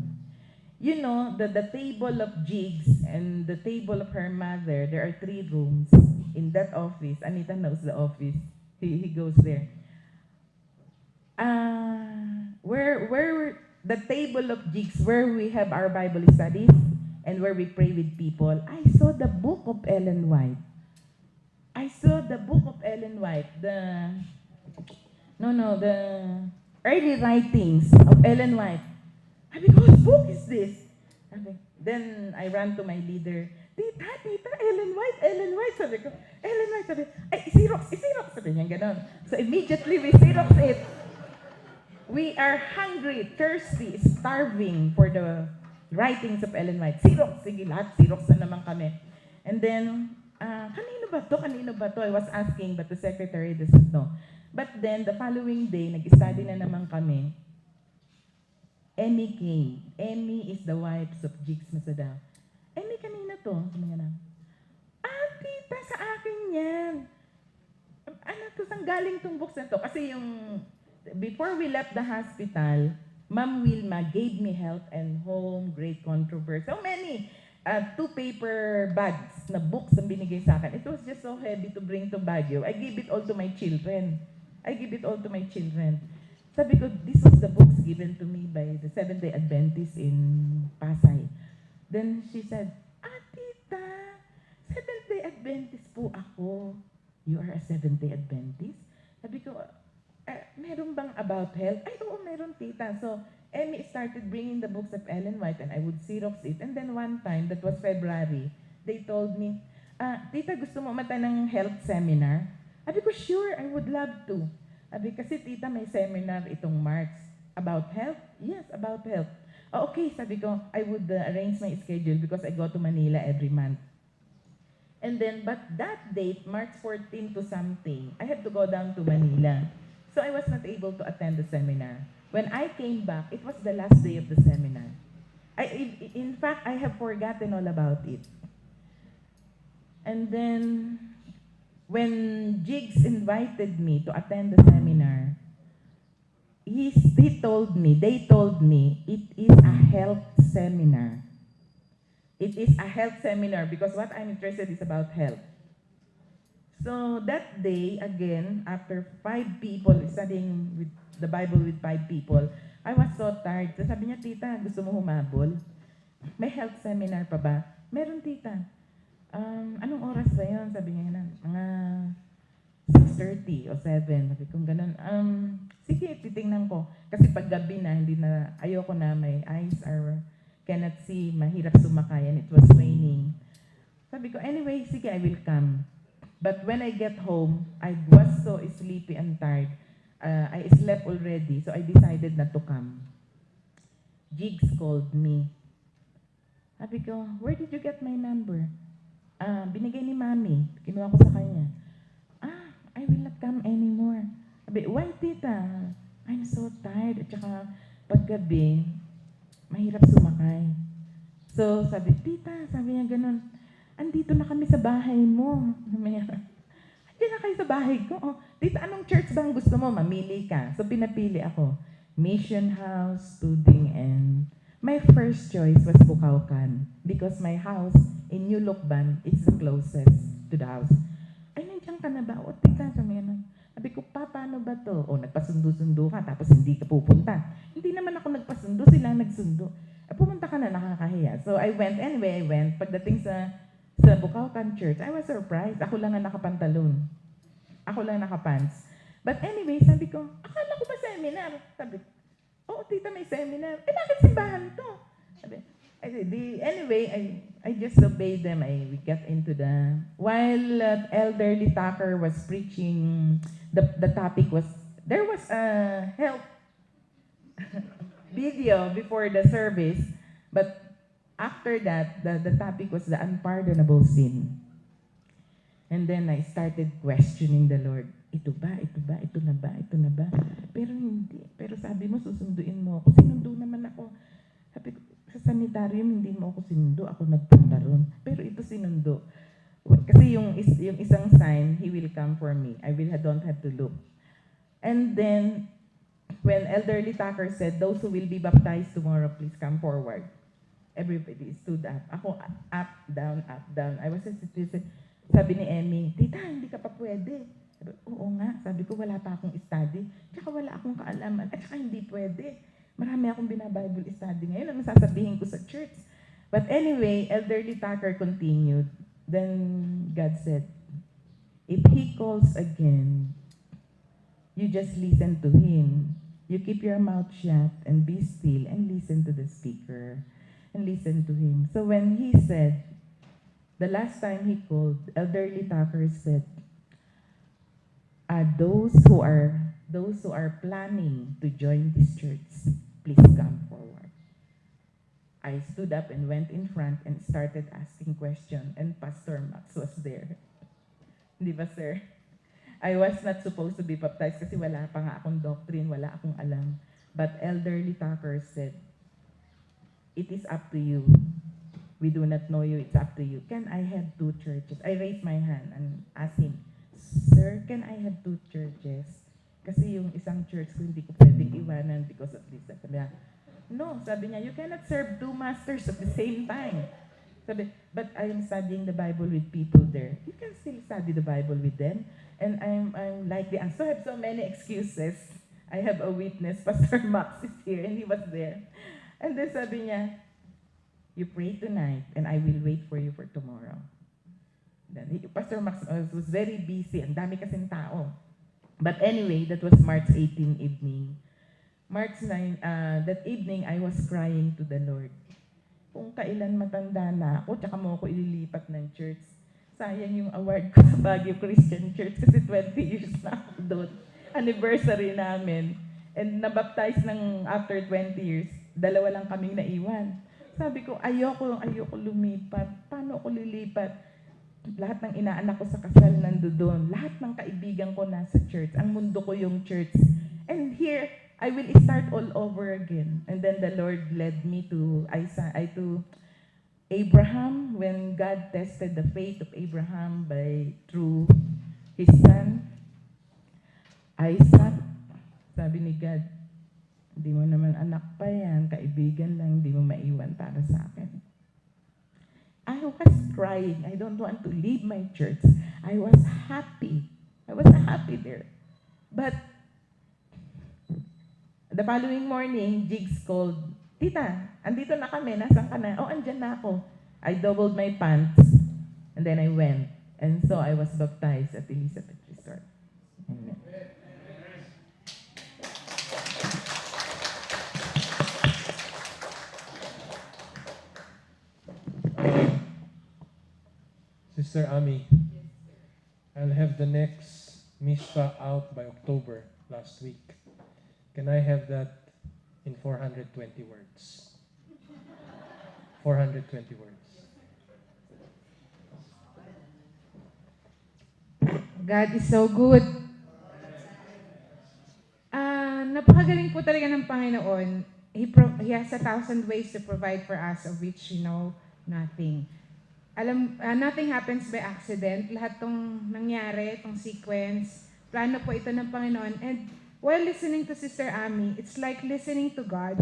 You know, the table of Jigs and the table of her mother, there are 3 rooms in that office. Anita knows the office. He goes there. Where the table of Jigs, where we have our Bible studies and where we pray with people, I saw the book of Ellen White. I saw the book of Ellen White, the early writings of Ellen White. I mean, whose book is this? Then I ran to my leader, Tita, Ellen White, sabi ko, Ellen White, sabi, ay, Xerox, sabi niya, ganon. So immediately we Xerox it. We are hungry, thirsty, starving for the writings of Ellen White. Xerox, sige, lahat Xerox na naman kami. And then, kanino ba to? I was asking, but the secretary doesn't know. But then, the following day, nag-study na naman kami. Emmy came. Emmy is the wife of Jigs Masadaw. Emmy, kanina to? Sabi nga na, tita, sa akin yan. Ano to, saan galing tong books na to? Kasi yung before we left the hospital, Ma'am Wilma gave me Health and Home, Great Controversy. So many 2 paper bags na books ang binigay sa akin. It was just so heavy to bring to Baguio. I gave it all to my children. Sabi ko, this was the books given to me by the Seventh-day Adventists in Pasay. Then she said, tita, Seventh-day Adventist po ako. You are a Seventh-day Adventist? Sabi ko, meron bang about health? Ay, oo, meron, tita. So, Emmy started bringing the books of Ellen White and I would Xerox it. And then one time, that was February, they told me, tita, gusto mo mata ng health seminar? Sabi ko, sure, I would love to. Sabi, kasi tita, may seminar itong March. About health? Yes, about health. Okay, sabi ko, I would arrange my schedule because I go to Manila every month. And then, but that date, March 14 to something, I had to go down to Manila. So I was not able to attend the seminar. When I came back, it was the last day of the seminar. In fact, I have forgotten all about it. And then, when Jigs invited me to attend the seminar, they told me, it is a health seminar. It is a health seminar because what I'm interested is about health. So that day, again, after 5 people studying with the Bible with 5 people, I was so tired. So sabi niya, tita, gusto mo humabol? May health seminar pa ba? Meron, tita. Anong oras ba yun? Sabi niya, mga 6:30 o 7. Sabi kong ganun. Sige, titingnan ko. Kasi pag gabi na, ayoko na, my eyes cannot see, mahirap sumakayan. It was raining. Sabi ko, anyway, sige, I will come. But when I get home, I was so sleepy and tired. I slept already, so I decided not to come. Jigs called me. Sabi ko, where did you get my number? Binigay ni Mami. Kinuha ko sa kanya. I will not come anymore. Sabi, why, tita? I'm so tired. At saka, paggabi, mahirap sumakay. So, sabi, tita, sabi niya ganun, andito na kami sa bahay mo. Sabi niya, andito na kayo sa bahay ko. Oh, tita, anong church ba ang gusto mo? Mamili ka. So, pinapili ako. Mission House, Tuding, and my first choice was Bukaukan because my house in New Lukban is the closest to the house. Ay, nandiyan ka na ba? O, tita, sabi niya, sabi ko, paano ba to? O, nagpasundo-sundo ka, tapos hindi ka pupunta. Hindi naman ako nagpasundo, sila nagsundo. Pumunta ka na, nakakahiya. So, I went. Anyway, I went. Pagdating sa Bukaukan Church, I was surprised. Ako lang ang nakapantalon. Ako lang nakapants. But anyway, sabi ko, akala ko ba seminar? Sabi ko, oo, tita, may seminar. Eh, bakit simbahan to? Sabi, anyway, I just obeyed them. We got into while Elderly Tucker was preaching, the topic was, there was a help video before the service, but after that, the topic was the unpardonable sin. And then I started questioning the Lord. Ito ba? Ito ba? Ito na ba? Ito na ba? Pero hindi. Pero sabi mo, susunduin mo ako. Sinundo naman ako. Sabi ko, sa sanitarium, hindi mo ako sinundo. Ako nagpunta ron. Pero ito sinundo. Kasi yung isang sign, He will come for me. don't have to look. And then, when Elderly Tucker said, those who will be baptized tomorrow, please come forward. Everybody stood up. Ako, up, down, up, down. I was hesitant. Sabi ni Emmy, tita, hindi ka pa pwede. Sabi, oo nga. Sabi ko, wala pa akong study. Tsaka wala akong kaalaman. At tsaka hindi pwede. Marami akong binabible study ngayon. Ano sasabihin ko sa church? But anyway, Elderly Tucker continued. Then God said, if He calls again, you just listen to Him. You keep your mouth shut and be still and listen to the speaker. And listen to Him. So when He said, the last time He called, Elderly Tucker said, those who are planning to join this church, please come forward. I stood up and went in front and started asking questions, and Pastor Max was there. Di ba, sir? I was not supposed to be baptized kasi wala pa nga akong doctrine, wala akong alam. But Elderly Tucker said, it is up to you. We do not know you, it's up to you. Can I have 2 churches? I raised my hand and asked him, Sir, can I have 2 churches? Kasi yung isang church ko hindi ko pwedeng iwanan because of this. Sabi niya, no, sabi niya, you cannot serve 2 masters at the same time. Sabi, but I am studying the Bible with people there. You can still study the Bible with them. And I'm likely, I still have so many excuses. I have a witness, Pastor Max is here, and he was there. And then sabi niya, you pray tonight, and I will wait for you for tomorrow. Then Pastor Max was very busy. Ang dami kasing tao. But anyway, that was March 18 evening. March 9, that evening, I was crying to the Lord. Kung kailan matanda na ako, tsaka mo ako ililipat ng church. Sayang yung award ko sa Baguio Christian Church kasi 20 years na ako doon. Anniversary namin. And nabaptize ng after 20 years, 2 lang kaming naiwan. Sabi ko, ayoko lumipat. Paano ako lilipat? Lahat ng inaanak ko sa kasal nandoon. Lahat ng kaibigan ko nasa church. Ang mundo ko yung church. And here, I will start all over again. And then the Lord led me to Abraham, when God tested the faith of Abraham through his son, Isaac. Sabi ni God, hindi mo naman anak pa yan, kaibigan lang, hindi mo maiwan para sa akin. I was crying. I don't want to leave my church. I was happy. I was happy there. But the following morning, Jigs called, Tita, andito na kami, nasan ka na? Oh, andyan na ako. I doubled my pants, and then I went. And so I was baptized at Elizabeth Resort. Amen. Sister Ami, I'll have the next Mishpa out by October last week. Can I have that in 420 words? 420 words. God is so good. Napakagaling po talaga ng Panginoon. He has 1,000 ways to provide for us of which we know nothing. Nothing happens by accident. Lahat tong nangyari, tong sequence, plano po ito ng Panginoon. And while listening to Sister Ami, it's like listening to God.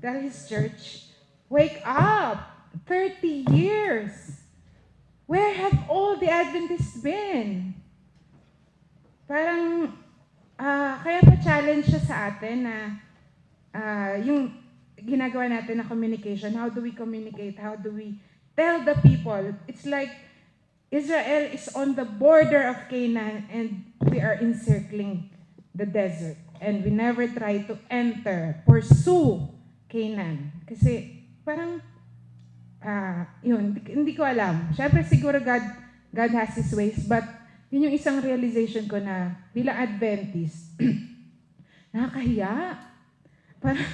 Tell His church, wake up! 30 years! Where have all the Adventists been? Parang, kaya pa challenge siya sa atin na yung ginagawa natin na communication. How do we communicate? How do we tell the people? It's like Israel is on the border of Canaan and we are encircling the desert. And we never try to pursue Canaan. Kasi parang, hindi ko alam. Siyempre siguro God has His ways, but yun yung isang realization ko na bilang Adventist, nakakahiya. Parang,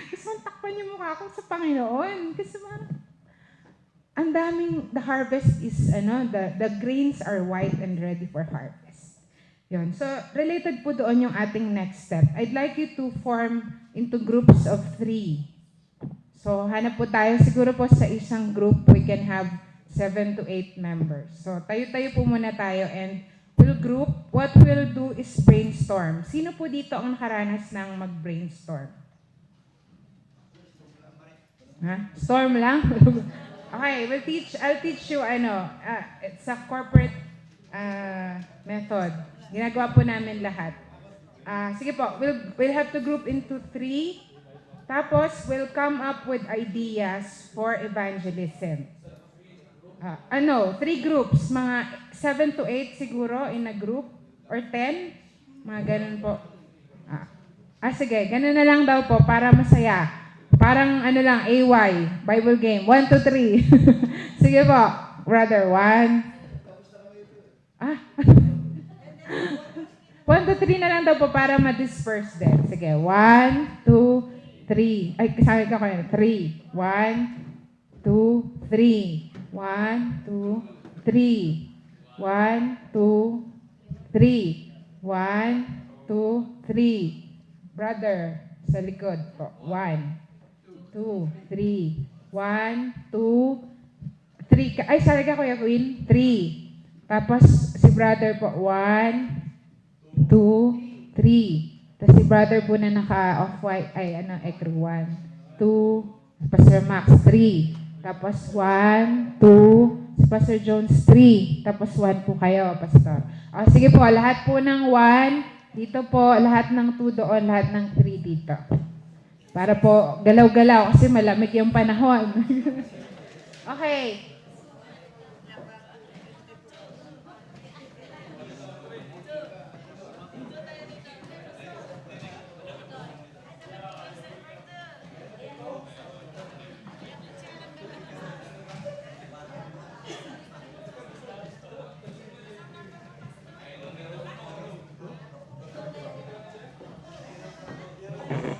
gusto mong takpan yung mukha ko sa Panginoon. Kasi parang, ang daming, the harvest is, the grains are white and ready for harvest. Yun. So, related po doon yung ating next step. I'd like you to form into groups of 3. So, hanap po tayo. Siguro po sa isang group, we can have 7 to 8 members. So, tayo-tayo po muna tayo and we'll group. What we'll do is brainstorm. Sino po dito ang nakaranas ng mag-brainstorm? Storm lang? Okay, I'll teach you, it's a corporate method. Ginagawa po namin lahat. Sige po, we'll have to group into 3. Tapos, we'll come up with ideas for evangelism. 3 groups, mga 7 to 8 siguro in a group, or 10, mga ganun po. Sige, ganun na lang daw po para masaya. Parang AY, Bible game, 1, 2, 3. Sige po, brother, 1. 1, 2, 3 na lang daw po para ma-disperse din. Sige, 1, 2, 3. Ay, sabi ka ko yun, 3. 1, 2, 3. 1, 2, 3. 1, 2, 3. 1, 2, 3. 3. Brother, sa likod po. 1, 2, 3. 1, 2, 3. Ay, sorry ka, Kuya Queen. 3. Tapos, si brother po. 1, 2, 3. Tapos si brother po na naka-off-white. Ay, ekro. 1, 2. Pastor Max, 3. Tapos 1, 2, si Pastor Jones 3. Tapos 1 po kayo, Pastor. Sige po, lahat po ng 1 dito po, lahat ng 2 doon, lahat ng 3 dito. Para po galaw-galaw kasi malamig yung panahon. Okay.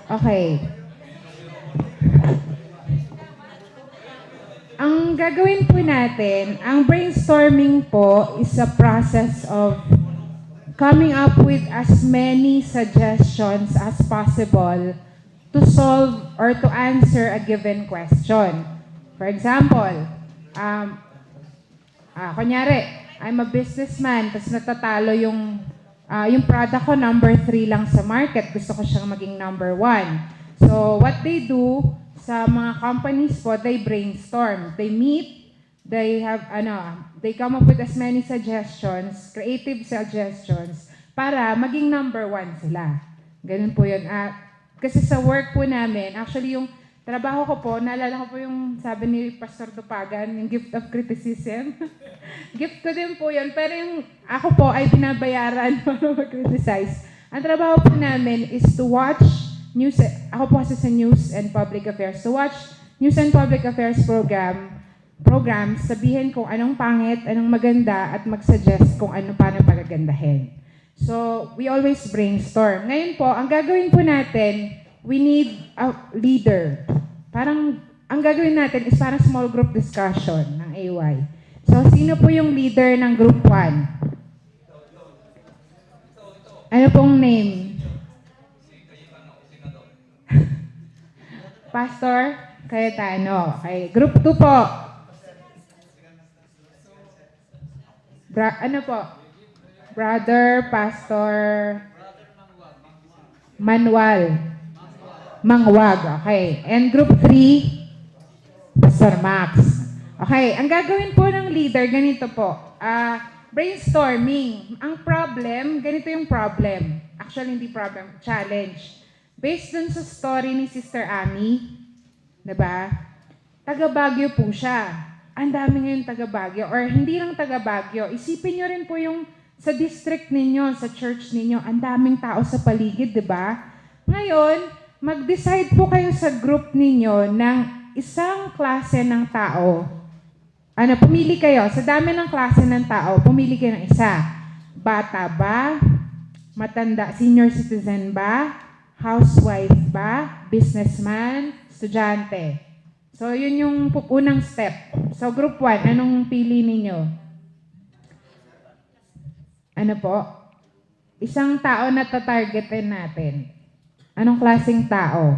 Okay. Ang gagawin po natin, ang brainstorming po is a process of coming up with as many suggestions as possible to solve or to answer a given question. For example, kunyari, I'm a businessman, tapos natatalo yung product ko, number 3 lang sa market. Gusto ko siyang maging number 1. So, what they do sa mga companies po, they brainstorm. They meet, they come up with as many suggestions, creative suggestions, para maging number 1 sila. Ganun po yun. Kasi sa work po namin, actually yung trabaho ko po, naalala ko po yung sabi ni Pastor Tupagan, yung gift of criticism. Gift ko din po yun. Pero yung ako po ay binabayaran para mag-criticize. Ang trabaho po namin is to watch ako po kasi sa News and Public Affairs, to watch News and Public Affairs program programs, sabihin kung anong pangit, anong maganda, at mag-suggest kung ano paano pagagandahin. So, we always brainstorm. Ngayon po, ang gagawin po natin, we need a leader. Parang, ang gagawin natin is parang small group discussion ng AY. So, sino po yung leader ng group 1? Ano pong name? Pastor Cayetano. Okay. Group 2 po. Ano po? Brother Pastor Manuel Mangwag. Okay. And group 3, Pastor Max. Okay. Ang gagawin po ng leader, ganito po. Brainstorming. Ang problem, ganito yung problem. Actually, hindi problem. Challenge. Based dun sa story ni Sister Ami, diba? Taga Baguio po siya. Ang dami ngayon taga Baguio. Or hindi lang taga Baguio. Isipin nyo rin po yung sa district ninyo, sa church ninyo, ang daming tao sa paligid, diba? Ngayon, mag-decide po kayo sa group ninyo ng isang klase ng tao. Pumili kayo. Sa dami ng klase ng tao, pumili kayo ng isa. Bata ba? Matanda? Senior citizen ba? Housewife ba? Businessman? Estudyante? So, yun yung unang step. So, group 1, anong pili ninyo? Ano po? Isang tao na tatargetin natin. Anong klaseng tao?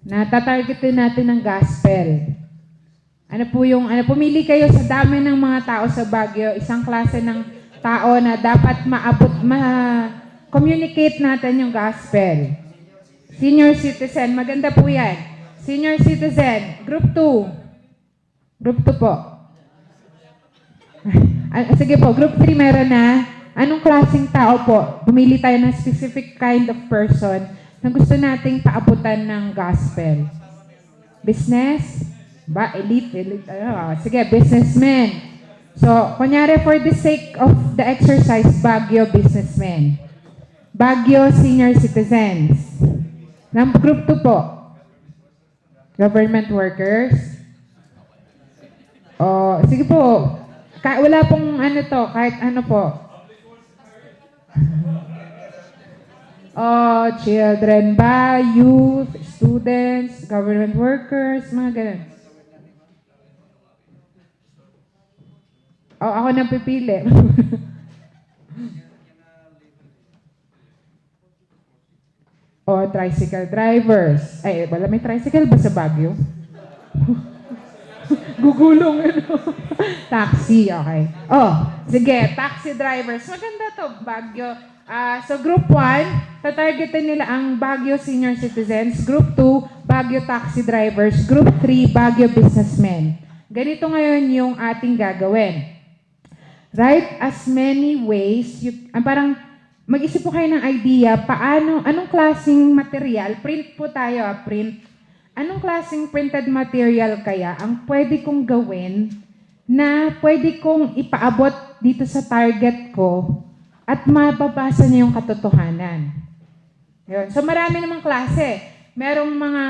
Na tatargetin natin ng gospel. Ano po yung, pumili kayo sa dami ng mga tao sa Baguio, isang klase ng tao na dapat communicate natin yung gospel. Senior citizen, maganda po yan. Senior citizen, group 2. Group 2 po. Sige po, group 3 meron na. Anong klaseng tao po? Pumili tayo ng specific kind of person na gusto nating paabutan ng gospel. Business? Elite. Sige, businessman. So, kunyari for the sake of the exercise, Baguio businessmen. Baguio senior citizens. Group 2 po. Government workers. Sige po. Wala pong kahit ano po. Children ba, youth, students, government workers, mga ganun. Ako na pipili. Tricycle drivers. Wala may tricycle ba sa Baguio? Gugulong, Taxi, okay. Sige, taxi drivers. Maganda to, Baguio. So, group 1, tatargetin nila ang Baguio senior citizens. Group 2, Baguio taxi drivers. Group 3, Baguio businessmen. Ganito ngayon yung ating gagawin. Write as many ways, parang mag-isip po kayo ng idea, anong klaseng material, print po tayo, print. Anong klaseng printed material kaya ang pwede kong gawin na pwede kong ipaabot dito sa target ko at mababasa niya yung katotohanan. Yun. So marami namang klase. Merong mga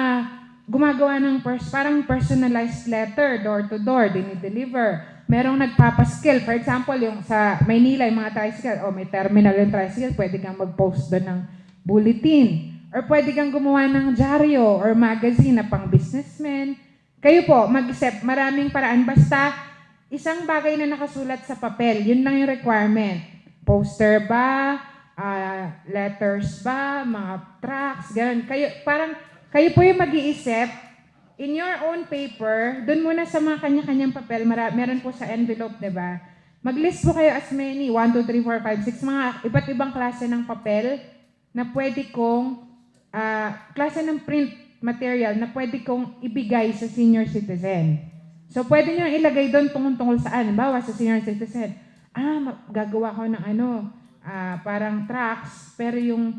gumagawa ng parang personalized letter, door to door, dinideliver. Merong nagpapaskill. For example, yung sa Maynila, yung mga tricycle, may terminal yung tricycle, pwede kang mag-post doon ng bulletin. Or pwede kang gumawa ng dyaryo or magazine na pang businessman. Kayo po, mag-isip, maraming paraan. Basta, isang bagay na nakasulat sa papel, yun lang yung requirement. Poster ba? Letters ba? Mga tracts, gano'n. Kayo po yung mag-iisip. In your own paper, dun muna sa mga kanya-kanyang papel, meron po sa envelope, diba? Mag-list po kayo as many, 1, 2, 3, 4, 5, 6, mga iba't ibang klase ng papel na pwede kong, klase ng print material na pwede kong ibigay sa senior citizen. So, pwede nyo ilagay doon tungkol saan. Bawa sa senior citizen, gagawa ko ng parang tracts, pero yung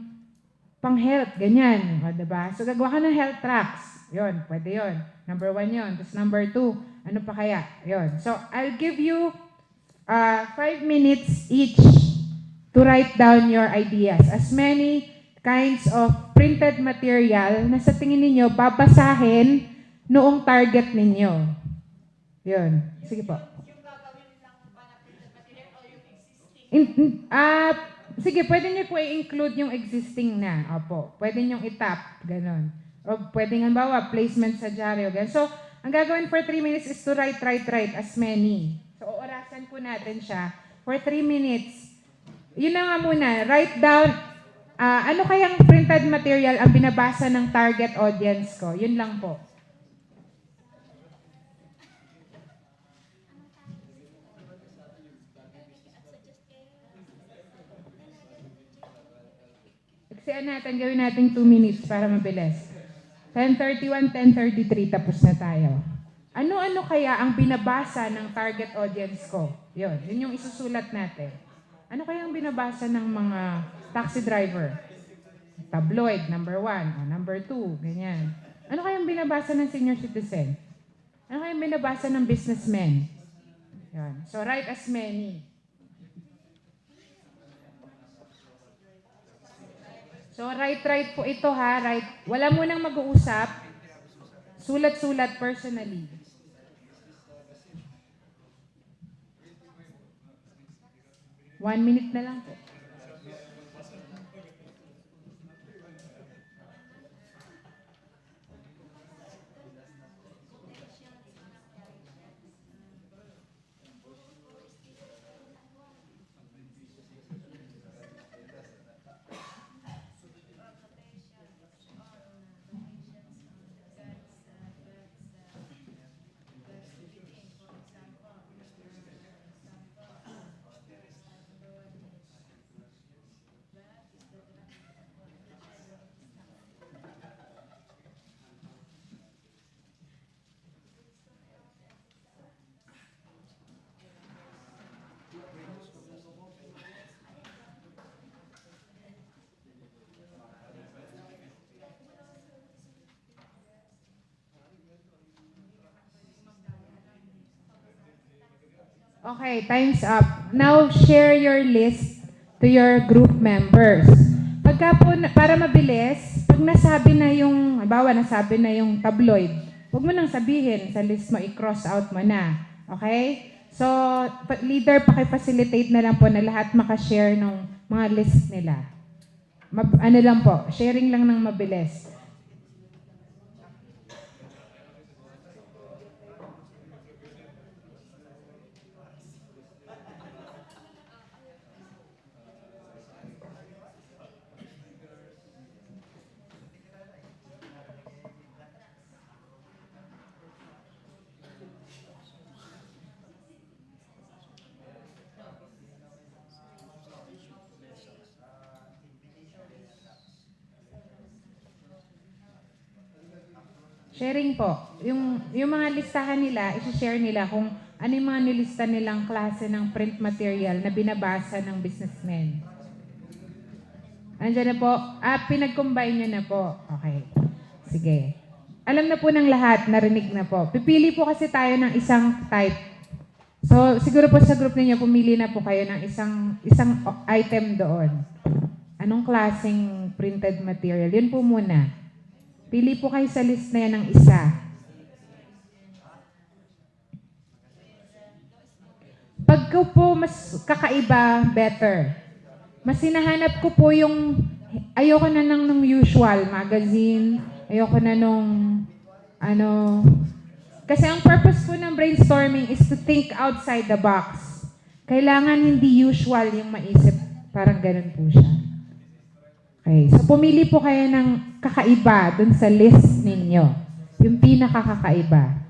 pang-health, ganyan. Diba? So, gagawa ko ng health tracts. Yun, pwede yun. Number 1 yun. Tapos number 2, ano pa kaya? Yun. So, I'll give you 5 minutes each to write down your ideas. As many kinds of printed material na sa tingin ninyo babasahin noong target ninyo. Yun. Sige po. Sige, pwede niyo po i-include yung existing na. Opo. Pwede niyo i-tap. Ganon. O pwede nga bawa, placement sa dyaryo. Ganon. So, ang gagawin for 3 minutes is to write as many. So, orasan po natin siya for 3 minutes. Yun na nga muna. Write down, ano kayang printed material ang binabasa ng target audience ko? Yun lang po. Iksian natin, gawin natin 2 minutes para mabilis. 10:31, 10:33, tapos na tayo. Ano-ano kaya ang binabasa ng target audience ko? Yun yung isusulat natin. Ano kaya ang binabasa ng mga taxi driver? Tabloid, number 1, o number 2, ganyan. Ano kaya ang binabasa ng senior citizen? Ano kaya ang binabasa ng businessmen? Yan. So, write as many. So, write po ito ha. Write. Wala mo nang mag-uusap. Sulat-sulat personally. One minute na lang po. Okay, time's up. Now, share your list to your group members. Pagka po, para mabilis, pag nasabi na yung, halimbawa, nasabi na yung tabloid, huwag mo nang sabihin sa list mo, i-cross out mo na. Okay? So, leader, paki-facilitate na lang po na lahat makashare ng mga list nila. Ano lang po, sharing lang ng mabilis. Sharing po. Yung mga listahan nila, isi-share nila kung ano yung mga nilista nilang klase ng print material na binabasa ng businessmen. Andiyan na po. Pinag-combine nyo na po. Okay. Sige. Alam na po ng lahat, narinig na po. Pipili po kasi tayo ng isang type. So, siguro po sa group ninyo, pumili na po kayo ng isang item doon. Anong klaseng printed material? Yun po muna. Pili po kayo sa list na yan ng isa. Pagka po mas kakaiba, better. Mas hinahanap ko po yung, ayoko na ng usual magazine, ayoko na nung, kasi ang purpose po ng brainstorming is to think outside the box. Kailangan hindi usual yung maisip, parang ganun po siya. Okay, so pumili po kayo ng kakaiba dun sa list ninyo. Yung pinakakakaiba.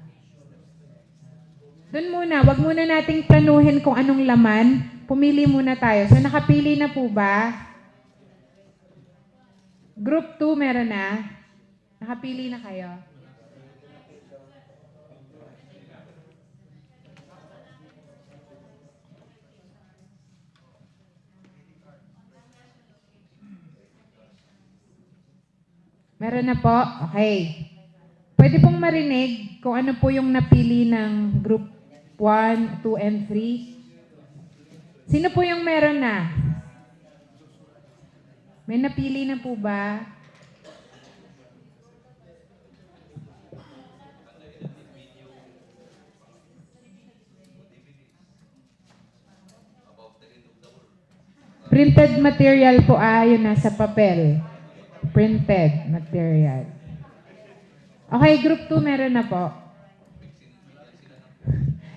Dun muna, wag muna nating planuhin kung anong laman. Pumili muna tayo. So nakapili na po ba? Group 2 meron na. Nakapili na kayo. Meron na po? Okay. Pwede pong marinig kung ano po yung napili ng group 1, 2, and 3. Sino po yung meron na? May napili na po ba? Printed material po yun nasa papel. Printed material. Okay, group 2 meron na po.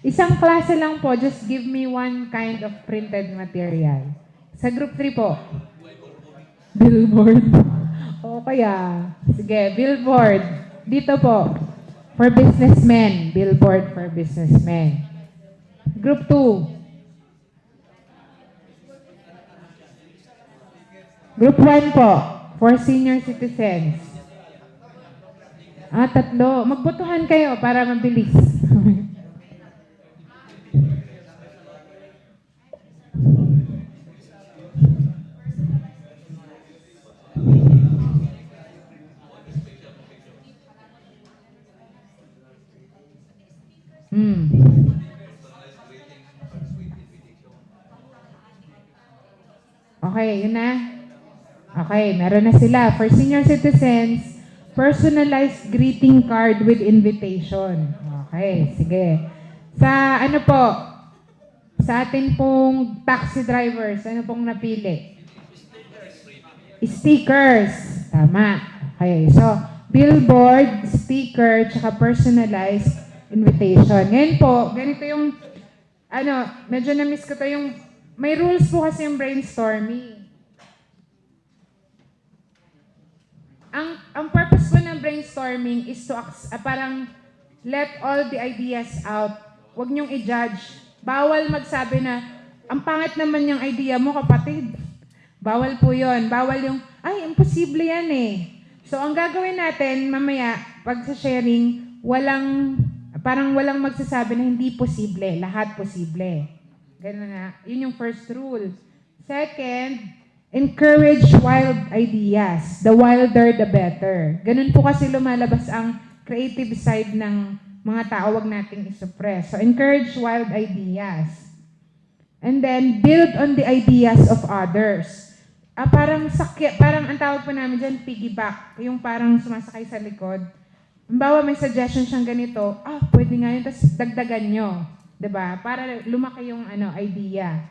Isang klase lang po, just give me one kind of printed material. Sa group 3 po. Billboard. O kaya, sige, billboard. Dito po, for businessmen. Billboard for businessmen. Group 2. Group 1 po, for senior citizens. 3. Magbotohan kayo para mabilis. Okay, yun na. Okay, meron na sila. For senior citizens, personalized greeting card with invitation. Okay, sige. Sa ano po, sa atin pong taxi drivers, ano pong napili? Stickers. Tama. Okay, so, billboard, sticker, tsaka personalized invitation. Ngayon po, ganito yung, medyo na-miss ko to yung, may rules po kasi yung brainstorming. Ang purpose po ng brainstorming is to parang let all the ideas out. Huwag niyong i-judge. Bawal magsabi na, ang pangit naman yung idea mo, kapatid. Bawal po yun. Bawal yung, ay, imposible yan eh. So, ang gagawin natin, mamaya, pag sa sharing, parang walang magsasabi na hindi posible. Lahat posible. Ganun na. Yun yung first rule. Second, encourage wild ideas. The wilder, the better. Ganun po kasi lumalabas ang creative side ng mga tao, wag nating isuppress. So, encourage wild ideas. And then, build on the ideas of others. Parang ang tawag po namin dyan, piggyback. Yung parang sumasakay sa likod. Halimbawa, may suggestion siyang ganito, pwede nga yun, tapos dagdagan nyo. Diba? Para lumaki yung idea.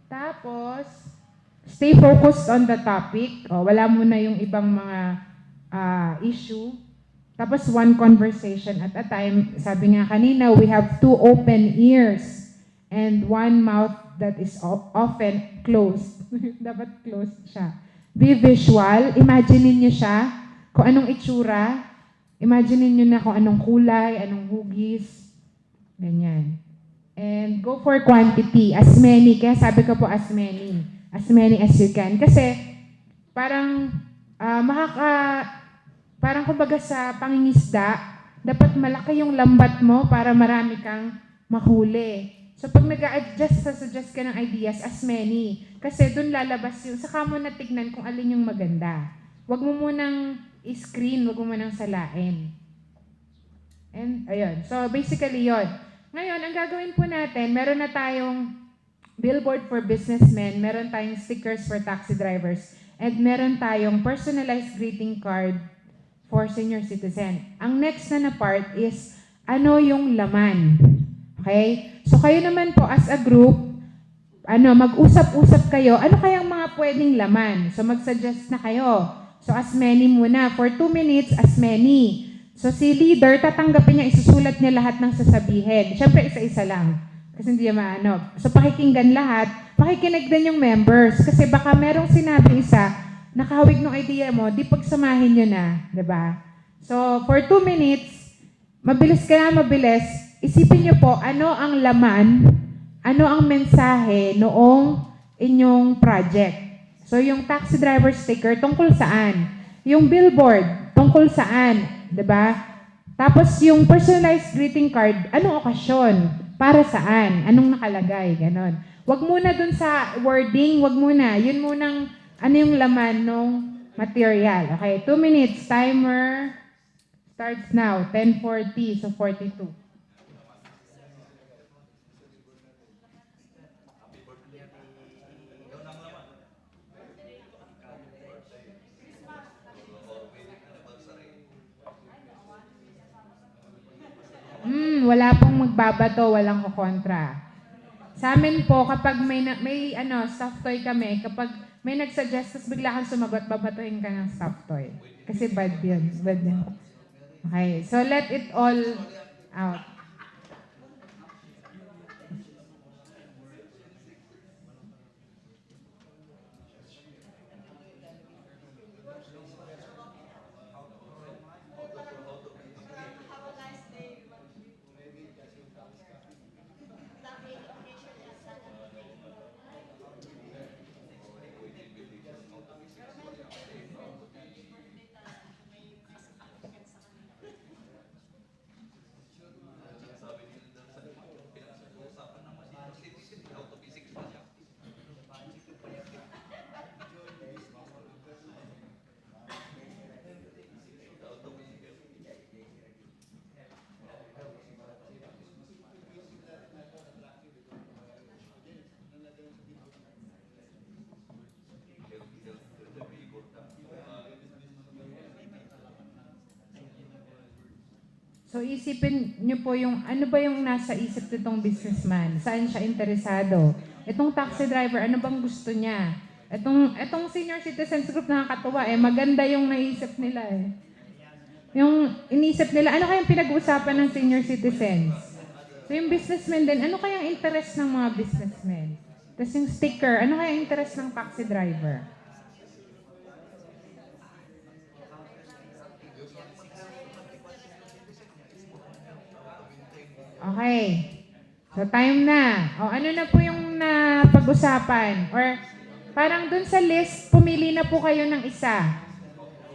Tapos, stay focused on the topic. Wala muna yung ibang mga issue. Tapos, one conversation at a time. Sabi nga kanina, we have 2 open ears and 1 mouth that is often closed. Dapat closed siya. Be visual. Imaginein nyo siya kung anong itsura. Imaginein nyo na kung anong kulay, anong hugis. Ganyan. And go for quantity. As many. Kaya sabi ko po as many. As many as you can. Kasi, parang, parang kumbaga sa pangingisda, dapat malaki yung lambat mo para marami kang mahuli. So, pag suggest ka ng ideas, as many. Kasi dun lalabas yung, saka mo na tignan kung alin yung maganda. Huwag mo munang i-screen, huwag mo munang salain. And, ayun. So, basically yon. Ngayon, ang gagawin po natin, meron na tayong billboard for businessmen, meron tayong stickers for taxi drivers, and meron tayong personalized greeting card for senior citizen. Ang next na part is, ano yung laman? Okay? So, kayo naman po as a group, mag-usap-usap kayo, ano kayang mga pwedeng laman? So, mag-suggest na kayo. So, as many muna. For 2 minutes, as many. So, si leader, tatanggapin niya, isusulat niya lahat ng sasabihin. Siyempre, isa-isa lang. Kasi hindi niya maano. So, pakikinggan lahat. Pakikinig din yung members. Kasi baka merong sinabi isa, nakahawig ng idea mo, di pagsamahin nyo na. Diba? So, for 2 minutes, mabilis ka na mabilis, isipin nyo po, ano ang laman, ano ang mensahe noong inyong project. So, yung taxi driver sticker, tungkol saan? Yung billboard, tungkol saan? Diba? Tapos, yung personalized greeting card, anong okasyon? Para saan? Anong nakalagay? Ganon. Wag muna dun sa wording, wag muna. Yun munang, ano yung laman ng material. Okay, 2 minutes. Timer starts now. 10:40, so 42. Wala pong magbabato, walang kukontra. Sa amin po, kapag may stuffed toy kami, kapag may nagsuggest, tapos bigla kang sumagot, babatuhin ka ng stuffed toy. Kasi bad yun. Bad yun. Okay, so let it all out. So isipin niyo po yung ano ba yung nasa isip nitong businessman? Saan siya interesado? Itong taxi driver, ano bang gusto niya? Itong senior citizens group nakakatuwa maganda yung naisip nila Yung inisip nila, ano kayang pinag-uusapan ng senior citizens? So yung businessman din, ano kayang interest ng mga businessmen? Tapos yung sticker, ano kayang interest ng taxi driver? Okay. So time na. O ano na po yung napag-usapan? Or parang dun sa list, pumili na po kayo ng isa.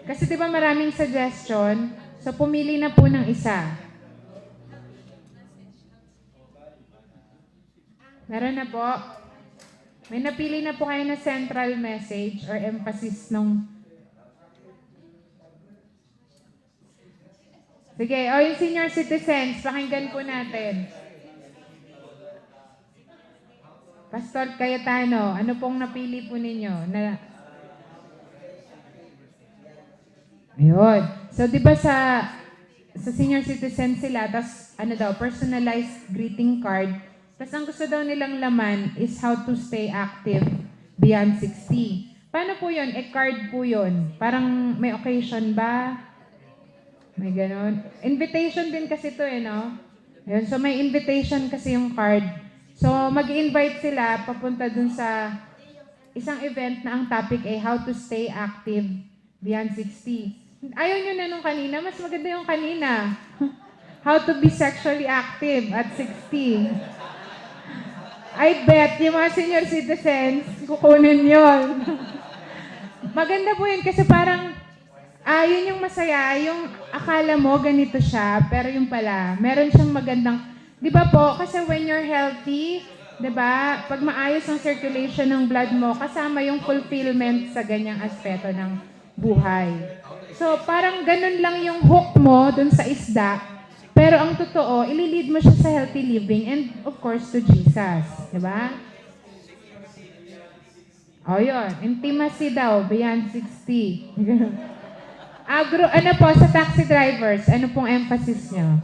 Kasi di ba maraming suggestion? So pumili na po ng isa. Meron na po. May napili na po kayo na central message or emphasis nung... Sige, yung senior citizens, pakinggan po natin. Pastor Cayetano, ano pong napili po ninyo? Ayun. So, di ba sa senior citizen sila, tas personalized greeting card. Tas ang gusto daw nilang laman is how to stay active beyond 60. Paano po yun? Card po yun. Parang may occasion ba? May ganon. Invitation din kasi to no? Ayun, so may invitation kasi yung card. So mag-invite sila papunta dun sa isang event na ang topic ay how to stay active beyond 60. Ayaw nyo na nung kanina, mas maganda yung kanina. How to be sexually active at 60. I bet yung mga senior citizens, kukunin yon. Maganda po yun kasi parang yun yung masaya, yung akala mo ganito siya, pero yung pala, meron siyang magandang, di ba po, kasi when you're healthy, di ba, pag maayos ang circulation ng blood mo, kasama yung fulfillment sa ganyang aspeto ng buhay. So, parang ganun lang yung hook mo dun sa isda, pero ang totoo, ililid mo siya sa healthy living and of course to Jesus, di ba? O yun, intimacy daw, beyond 60. Sa taxi drivers, ano pong emphasis nyo?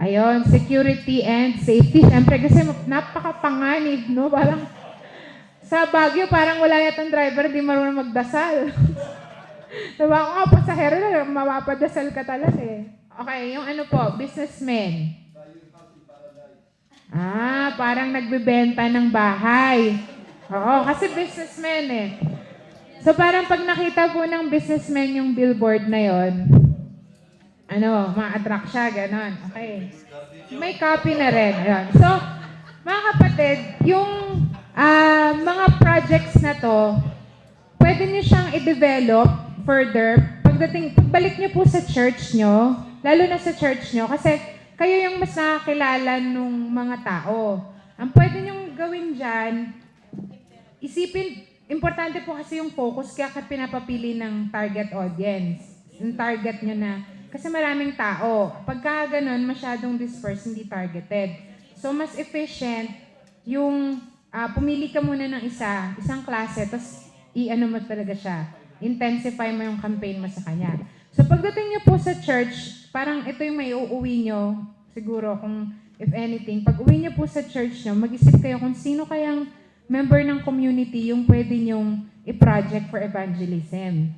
Ayun, security and safety. Siyempre, kasi napakapanganib, no? Parang, sa Baguio, parang wala yatang driver, di marunong magdasal. Diba? Ako pasahero na, mapapadasal ka talaga Okay, yung businessmen. Parang nagbebenta ng bahay. Oo, kasi businessmen So parang pag nakita po ng businessman yung billboard na yon, ma-attract siya, ganon. Okay. May copy na rin. Ayun. So, mga kapatid, yung mga projects na to, pwede niyo siyang i-develop further. Pagbalik niyo po sa church niyo, lalo na sa church niyo, kasi kayo yung mas nakakilala nung mga tao. Ang pwede niyong gawin dyan, isipin, importante po kasi yung focus kaya pinapapili ng target audience. Yung target nyo na, kasi maraming tao. Pagka ganun, masyadong dispersed, hindi targeted. So, mas efficient yung pumili ka muna ng isang klase, tapos mo talaga siya. Intensify mo yung campaign mo sa kanya. So, pagdating nyo po sa church, parang ito yung may uuwi nyo, siguro kung if anything, pag uwi niyo po sa church niyo, mag-isip kayo kung sino kayang member ng community yung pwede niyong i-project for evangelism.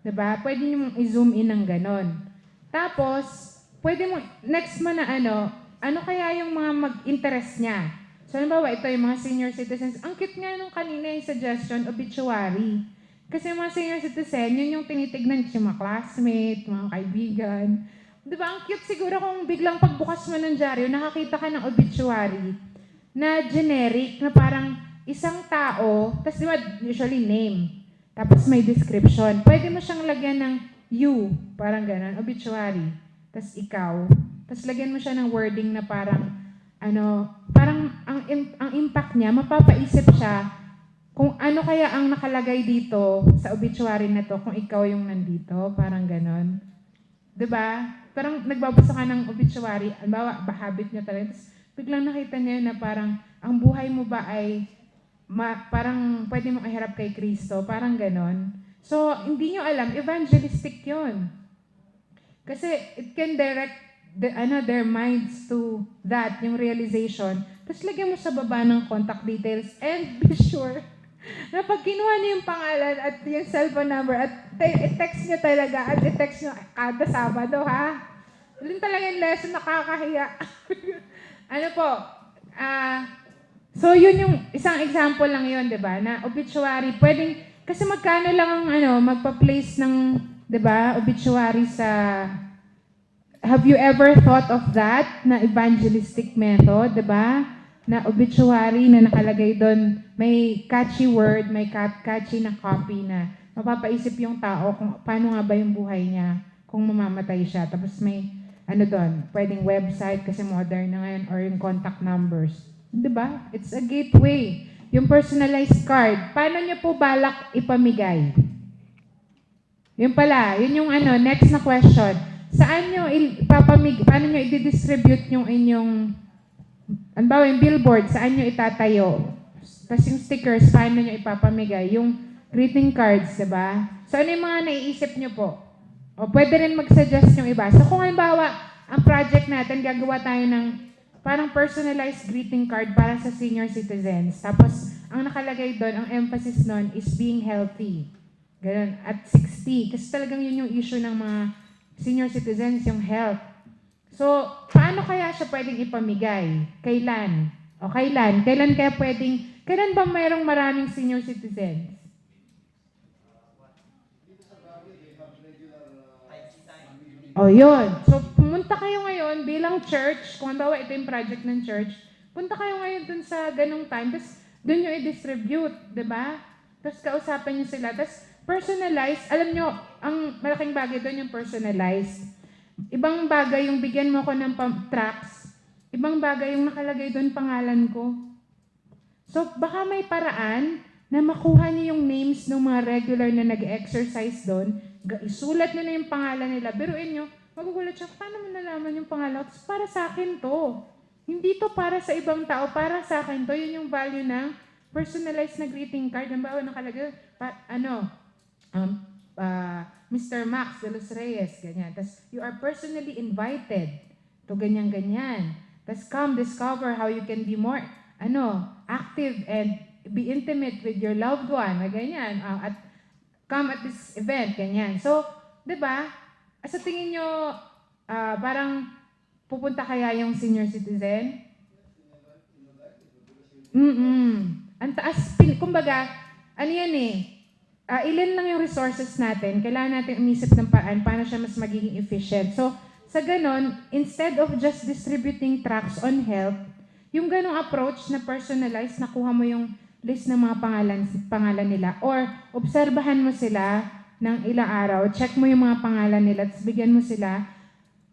Diba? Pwede niyong i-zoom in ng ganon. Tapos, pwede mo, next mo na ano kaya yung mga mag-interest niya? So, halimbawa, ito yung mga senior citizens. Ang cute nga nung kanina yung suggestion, obituary. Kasi yung mga senior citizen, yun yung tinitignan yung mga classmate, mga kaibigan. Di ba, ang cute siguro kung biglang pagbukas mo ng dyaryo, nakakita ka ng obituary na generic, na parang isang tao, tapos di ba, usually name, tapos may description. Pwede mo siyang lagyan ng you, parang ganun, obituary, tapos ikaw, tapos lagyan mo siya ng wording na parang, parang ang impact niya, mapapaisip siya kung ano kaya ang nakalagay dito sa obituary na to kung ikaw yung nandito, parang ganon. Diba? Parang nagbabasa ka ng obituary, halimbawa, habit niya talaga, tapos biglang nakita niya na parang ang buhay mo ba ay parang pwede mong iharap kay Kristo, parang ganon. So, hindi nyo alam, evangelistic yun. Kasi it can direct their minds to that, yung realization. Tapos lagyan mo sa baba ng contact details and be sure na pag kinuha niyo yung pangalan at yung cellphone number at i-text niyo talaga at i-text niyo kada Sabado, ha? Yun talaga yung lesson, nakakahiya. So yun yung isang example lang yun, di ba? Na obituary, pwedeng, kasi magkano lang ang magpa-place ng, di ba, obituary sa, have you ever thought of that, na evangelistic method, di ba? Na obituary na nakalagay doon, may catchy word, may catchy na copy na mapapaisip yung tao kung paano nga ba yung buhay niya kung mamamatay siya. Tapos may, doon, pwedeng website kasi modern na ngayon or yung contact numbers. Diba? It's a gateway. Yung personalized card, paano niyo po balak ipamigay? Yun pala, yun yung next na question. Saan nyo paano nyo i-distribute yung inyong, yung billboard, saan nyo itatayo? Tapos yung stickers, paano nyo ipapamigay? Yung greeting cards, diba? So ano yung mga naiisip nyo po? O pwede rin mag-suggest yung iba. So kung halimbawa, ang project natin, gagawa tayo ng parang personalized greeting card para sa senior citizens. Tapos, ang nakalagay doon, ang emphasis nun is being healthy. Ganun, at 60. Kasi talagang yun yung issue ng mga senior citizens, yung health. So, paano kaya siya pwedeng ipamigay? Kailan? O kailan? Kailan ba mayroong maraming senior citizens? O yun. So, pumunta kayo ngayon bilang church, kung halimbawa ito yung project ng church, punta kayo ngayon dun sa ganung time, tapos dun nyo i-distribute, di ba? Tapos kausapin nyo sila, tapos personalized, alam nyo, ang malaking bagay doon yung personalized. Ibang bagay yung bigyan mo ko ng tracks, ibang bagay yung nakalagay doon pangalan ko. So, baka may paraan na makuha niyo yung names ng mga regular na nag-exercise doon, isulat nyo na yung pangalan nila, biruin nyo, magugulat siya, paano mo nalaman yung pangalan? Para sa akin to. Hindi to para sa ibang tao, para sa akin to. Yun yung value ng personalized na greeting card. Halimbawa, nakalagay, Mr. Max de los Reyes, ganyan. Tapos, you are personally invited to ganyan-ganyan. Tapos, come discover how you can be more, active and be intimate with your loved one, ganyan. At come at this event, ganyan. So, di ba, sa tingin nyo, parang pupunta kaya yung senior citizen? Ang taas, kumbaga, ilan lang yung resources natin, kailangan natin umisip ng paano siya mas magiging efficient. So, sa ganon, instead of just distributing tracts on health, yung ganong approach na personalized, nakuha mo yung list ng mga pangalan nila, or obserbahan mo sila ng ilang araw, check mo yung mga pangalan nila, tapos bigyan mo sila,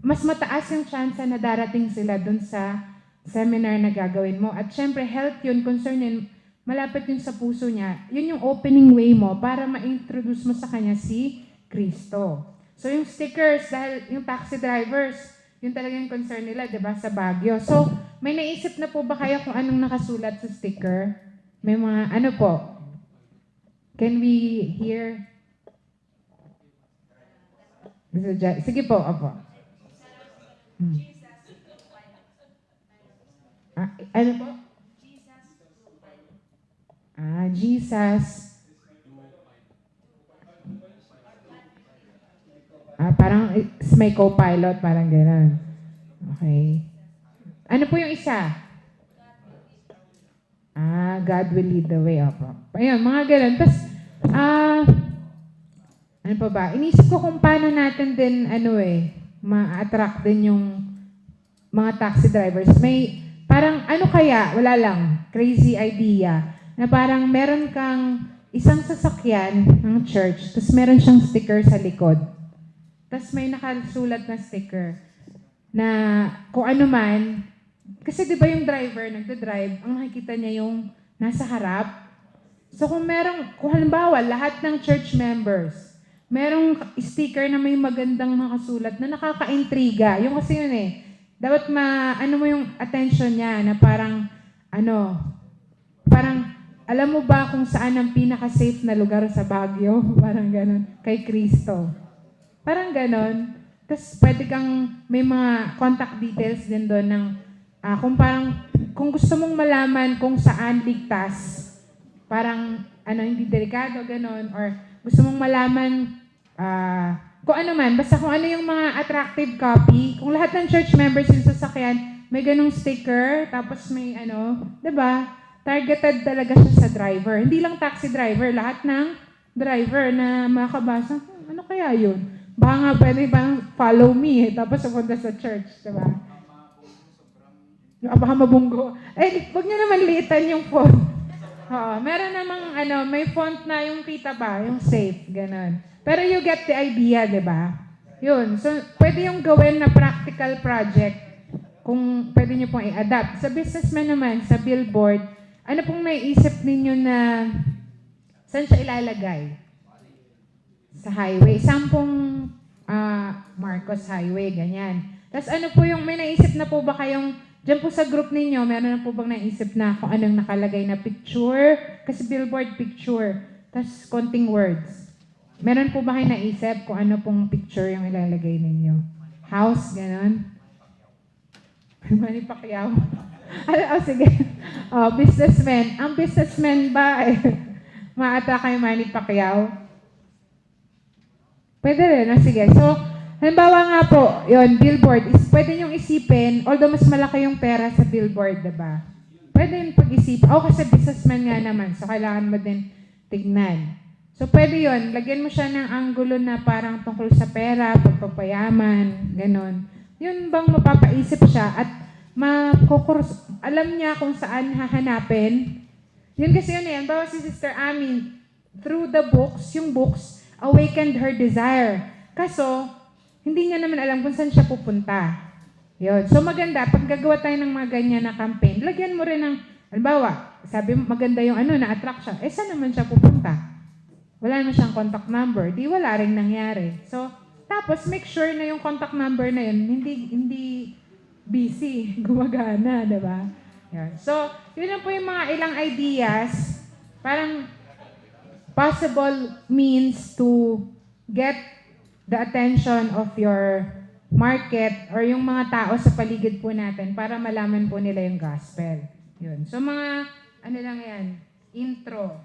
mas mataas yung chance na darating sila dun sa seminar na gagawin mo. At syempre, health yun, concern yun, malapit yun sa puso niya. Yun yung opening way mo para ma-introduce mo sa kanya si Kristo. So yung stickers, dahil yung taxi drivers, yun talaga yung concern nila, di ba, sa Baguio. So, may naisip na po ba kayo kung anong nakasulat sa sticker? May mga, po? Can we hear? Sige po, opo. ano po? Jesus. Parang may co-pilot, parang gano'n. Okay. Ano po yung isa? God will lead the way. Opo. Ayun, mga gano'n. Tapos, ano pa ba? Inisip ko kung paano natin din, ma-attract din yung mga taxi drivers. May, parang, ano kaya, wala lang, crazy idea, na parang meron kang isang sasakyan ng church, tapos meron siyang sticker sa likod. Tapos may nakasulat na sticker na kung ano man, kasi di ba yung driver, nagda-drive, ang nakikita niya yung nasa harap. So kung halimbawa, lahat ng church members, merong sticker na may magandang nakasulat na nakaka-intriga. Yung kasi yun dapat mo yung attention niya na parang, alam mo ba kung saan ang pinaka-safe na lugar sa Baguio? Parang ganon. Kay Cristo. Parang ganon. Tapos pwede kang, may mga contact details din doon ng, kung gusto mong malaman kung saan ligtas, parang, hindi delikado, ganon, or gusto mong malaman, kung ano man, basta kung ano yung mga attractive copy, kung lahat ng church members yung sasakyan, may ganong sticker, tapos may diba? Targeted talaga siya sa driver. Hindi lang taxi driver, lahat ng driver na makabasa, ano kaya yun? Baka nga pwede bang follow me, tapos pupunta sa church, diba? Baka mabunggo. Huwag niyo naman liitan yung font. Oo, meron namang, may font na yung kita ba, yung safe, ganon. Pero you get the idea, diba? Yun. So, pwede yung gawin na practical project kung pwede nyo pong i-adapt. Sa businessman naman, sa billboard, ano pong naiisip ninyo na saan siya ilalagay? Sa highway. Sampung Marcos Highway, ganyan. Tapos ano po yung, may naisip na po ba kayong, dyan po sa group ninyo, meron na po bang naisip na kung anong nakalagay na picture? Kasi billboard picture. Tapos konting words. Meron po ba kayo naisip kung ano pong picture yung ilalagay ninyo? House, gano'n? Manny Pacquiao. Sige. Businessman. Ang businessman ba ma-attract kay Manny Pacquiao? Pwede rin. Sige. So, halimbawa nga po, yun, billboard, pwede niyong isipin, although mas malaki yung pera sa billboard, diba? Pwede yung pag-isip. Kasi businessman nga naman, so kailangan mo din tignan. So, pwede yun. Lagyan mo siya ng anggulo na parang tungkol sa pera, pagpapayaman, ganon. Yun bang mapapaisip siya at alam niya kung saan hahanapin. Yun kasi yun bawa si Sister Amin, through the books, yung books, awakened her desire. Kaso, hindi niya naman alam kung saan siya pupunta. Yun. So, maganda, pag gagawa tayo ng mga ganyan na campaign, lagyan mo rin ng, halimbawa, sabi mo, maganda yung na-attract siya. Saan naman siya pupunta? Wala naman siyang contact number. Di wala rin nangyari. So, tapos make sure na yung contact number na yun, hindi busy, gumagana, diba? Yan. So, yun lang po yung mga ilang ideas, parang possible means to get the attention of your market or yung mga tao sa paligid po natin para malaman po nila yung gospel. Yun. So, mga, lang yan, intro.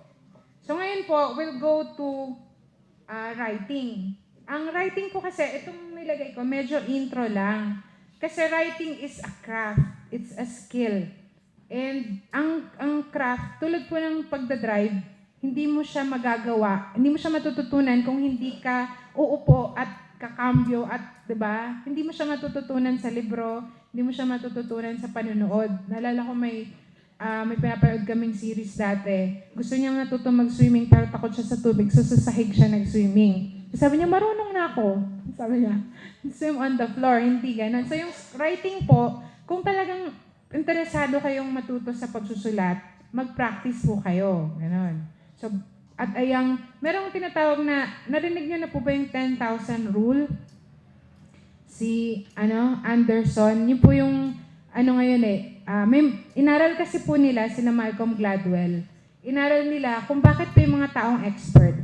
So ngayon po, we'll go to writing. Ang writing po kasi, itong nilagay ko, medyo intro lang. Kasi writing is a craft. It's a skill. And ang craft, tulad po ng pagdadrive, hindi mo siya magagawa, hindi mo siya matututunan kung hindi ka uupo at kakambyo at, diba, hindi mo siya matututunan sa libro, hindi mo siya matututunan sa panunood. Naalala ko may pinapanood kaming series dati. Gusto niya natutong mag-swimming pero takot siya sa tubig, so sa sahig siya nag-swimming. Sabi niya, marunong na ako. Sabi niya, swim on the floor, hindi ganun. So yung writing po, kung talagang interesado kayong matuto sa pagsusulat, mag-practice po kayo. Ganun. So, at merong tinatawag na, narinig niyo na po ba yung 10,000 rule? Si, Anderson, yun po yung, ngayon inaral kasi po nila, sina Malcolm Gladwell, inaral nila kung bakit pa yung mga taong expert.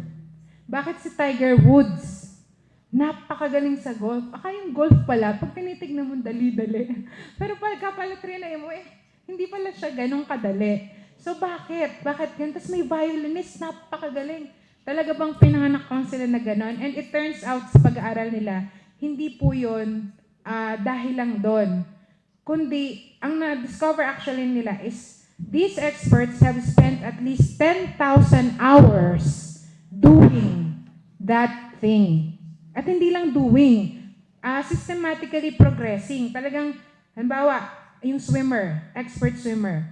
Bakit si Tiger Woods, napakagaling sa golf. Yung golf pala, pag tinitignan mo, dali-dali. Pero pagka pala trinay mo, Hindi pala siya ganun kadali. So bakit? Bakit yun? Tapos may violinist, napakagaling. Talaga bang pinanganak lang sila na ganun? And it turns out sa pag-aaral nila, hindi po yun dahil lang doon. Kundi, ang na-discover actually nila is these experts have spent at least 10,000 hours doing that thing. At hindi lang doing, systematically progressing. Talagang, halimbawa, yung swimmer, expert swimmer,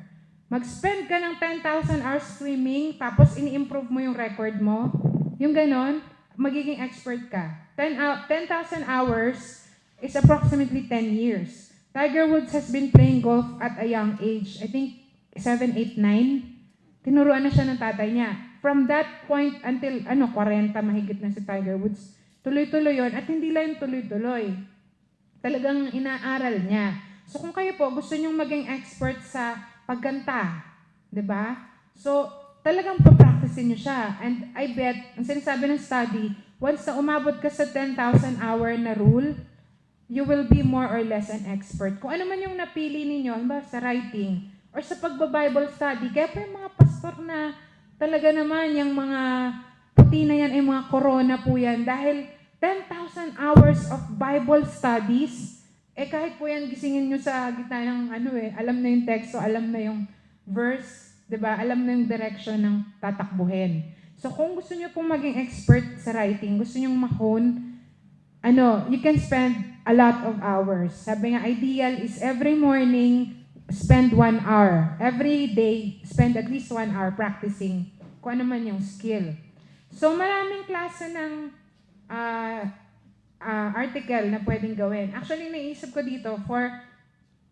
mag-spend ka ng 10,000 hours swimming, tapos ini-improve mo yung record mo, yung ganon, magiging expert ka. 10,000 hours is approximately 10 years. Tiger Woods has been playing golf at a young age. I think 7, 8, 9. Tinuruan na siya ng tatay niya. From that point until 40 mahigit na si Tiger Woods, tuloy-tuloy yun. At hindi lang tuloy-tuloy. Talagang inaaral niya. So kung kayo po gusto nyong maging expert sa pagkanta, 'di ba? So talagang papracticein niyo siya. And I bet, ang sinasabi ng study, once na umabot ka sa 10,000 hour na rule, you will be more or less an expert. Kung ano man yung napili ninyo, halimbawa sa writing, or sa pagba-Bible study, kaya po yung mga pastor na talaga naman, yung mga puti na yan ay mga corona po yan, dahil 10,000 hours of Bible studies, kahit po yan gisingin nyo sa gitna ng alam na yung teksto, alam na yung verse, 'di ba? Alam na yung direction ng tatakbuhin. So kung gusto niyo pong maging expert sa writing, gusto niyo ma-hone, you can spend a lot of hours. Sabi nga, ideal is every morning, spend 1 hour. Every day, spend at least 1 hour practicing kung ano man yung skill. So maraming klase ng article na pwedeng gawin. Actually, naisip ko dito for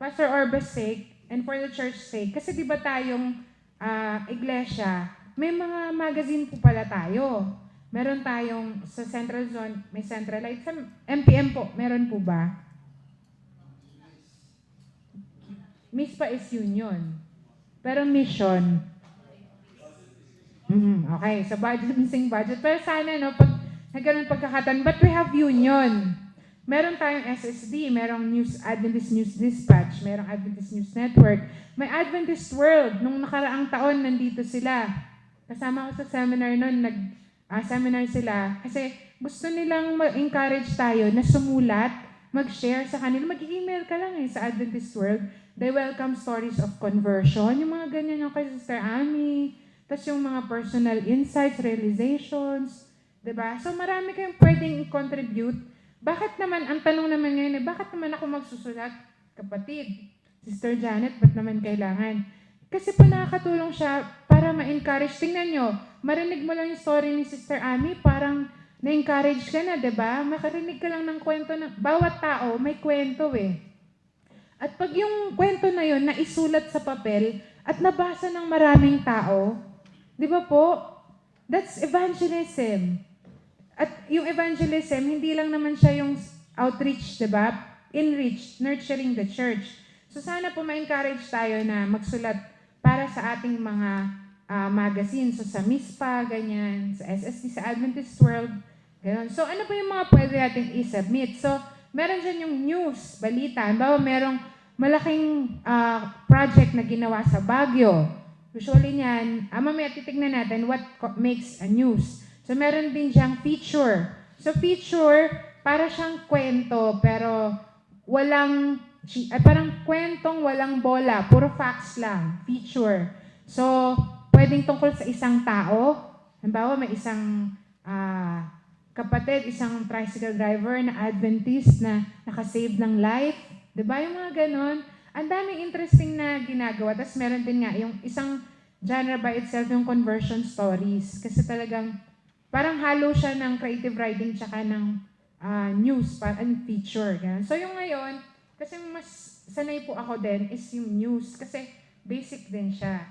Pastor Orbe's sake and for the church sake. Kasi di ba tayong iglesia, may mga magazine po pala tayo. Meron tayong sa Central Zone, may Centralite. Sa MPM po, meron po ba? MISPA is union. Pero mission. Okay, so budget, missing budget. Pero sana, pag nagkaroon pagkakataon, but we have union. Meron tayong SSD, merong Adventist News Dispatch, merong Adventist News Network, may Adventist World. Nung nakaraang taon, nandito sila. Kasama ko sa seminar noon, seminar sila. Kasi gusto nilang ma-encourage tayo na sumulat, mag-share sa kanila. Mag-email ka lang sa Adventist World. They welcome stories of conversion. Yung mga ganyan yung kay Sister Amy. Tapos yung mga personal insights, realizations. Diba? So marami kayong pwedeng i-contribute. Bakit naman, ang tanong naman ngayon, bakit naman ako magsusulat? Kapatid, Sister Janet, ba't naman kailangan? Kasi po nakakatulong siya para ma-encourage. Tingnan nyo, marinig mo lang yung story ni Sister Amy, parang na-encourage ka na, diba? Makarinig ka lang ng kwento ng bawat tao, may kwento At pag yung kwento na yun, naisulat sa papel at nabasa ng maraming tao, di ba po? That's evangelism. At yung evangelism, hindi lang naman siya yung outreach, di ba? Enrich, nurturing the church. So sana po ma-encourage tayo na magsulat para sa ating mga magazine. So sa MISPA, ganyan, sa SSD, sa Adventist World, ganyan. So ano po yung mga pwede natin i-submit? So meron dyan yung news, balita. Halimbawa, merong malaking project na ginawa sa Baguio. Usually niyan, mamaya titignan natin what makes a news. So meron din diyang feature. So feature, para siyang kwento, pero parang kwentong walang bola, puro facts lang, feature. So, pwedeng tungkol sa isang tao. Halimbawa, may isang kapatid, isang tricycle driver na Adventist na nakasave ng life. Diba yung mga ganon? Ang daming interesting na ginagawa. Tapos meron din nga yung isang genre by itself, yung conversion stories. Kasi talagang parang halo siya ng creative writing tsaka ng news, parang feature. Ganun. So yung ngayon, kasi mas sanay po ako din is yung news. Kasi basic din siya.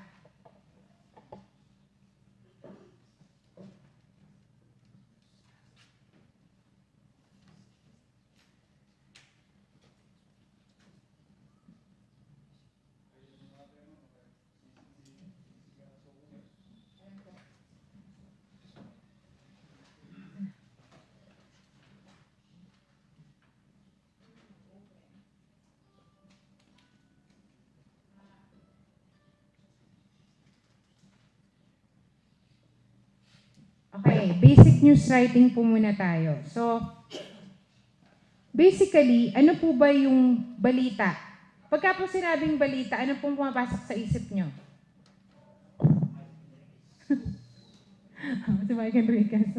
Okay, basic news writing po muna tayo. So, basically, ano po ba yung balita? Pagka po sinabing balita, ano pong pumapasok sa isip nyo? Si Mike Enriquez.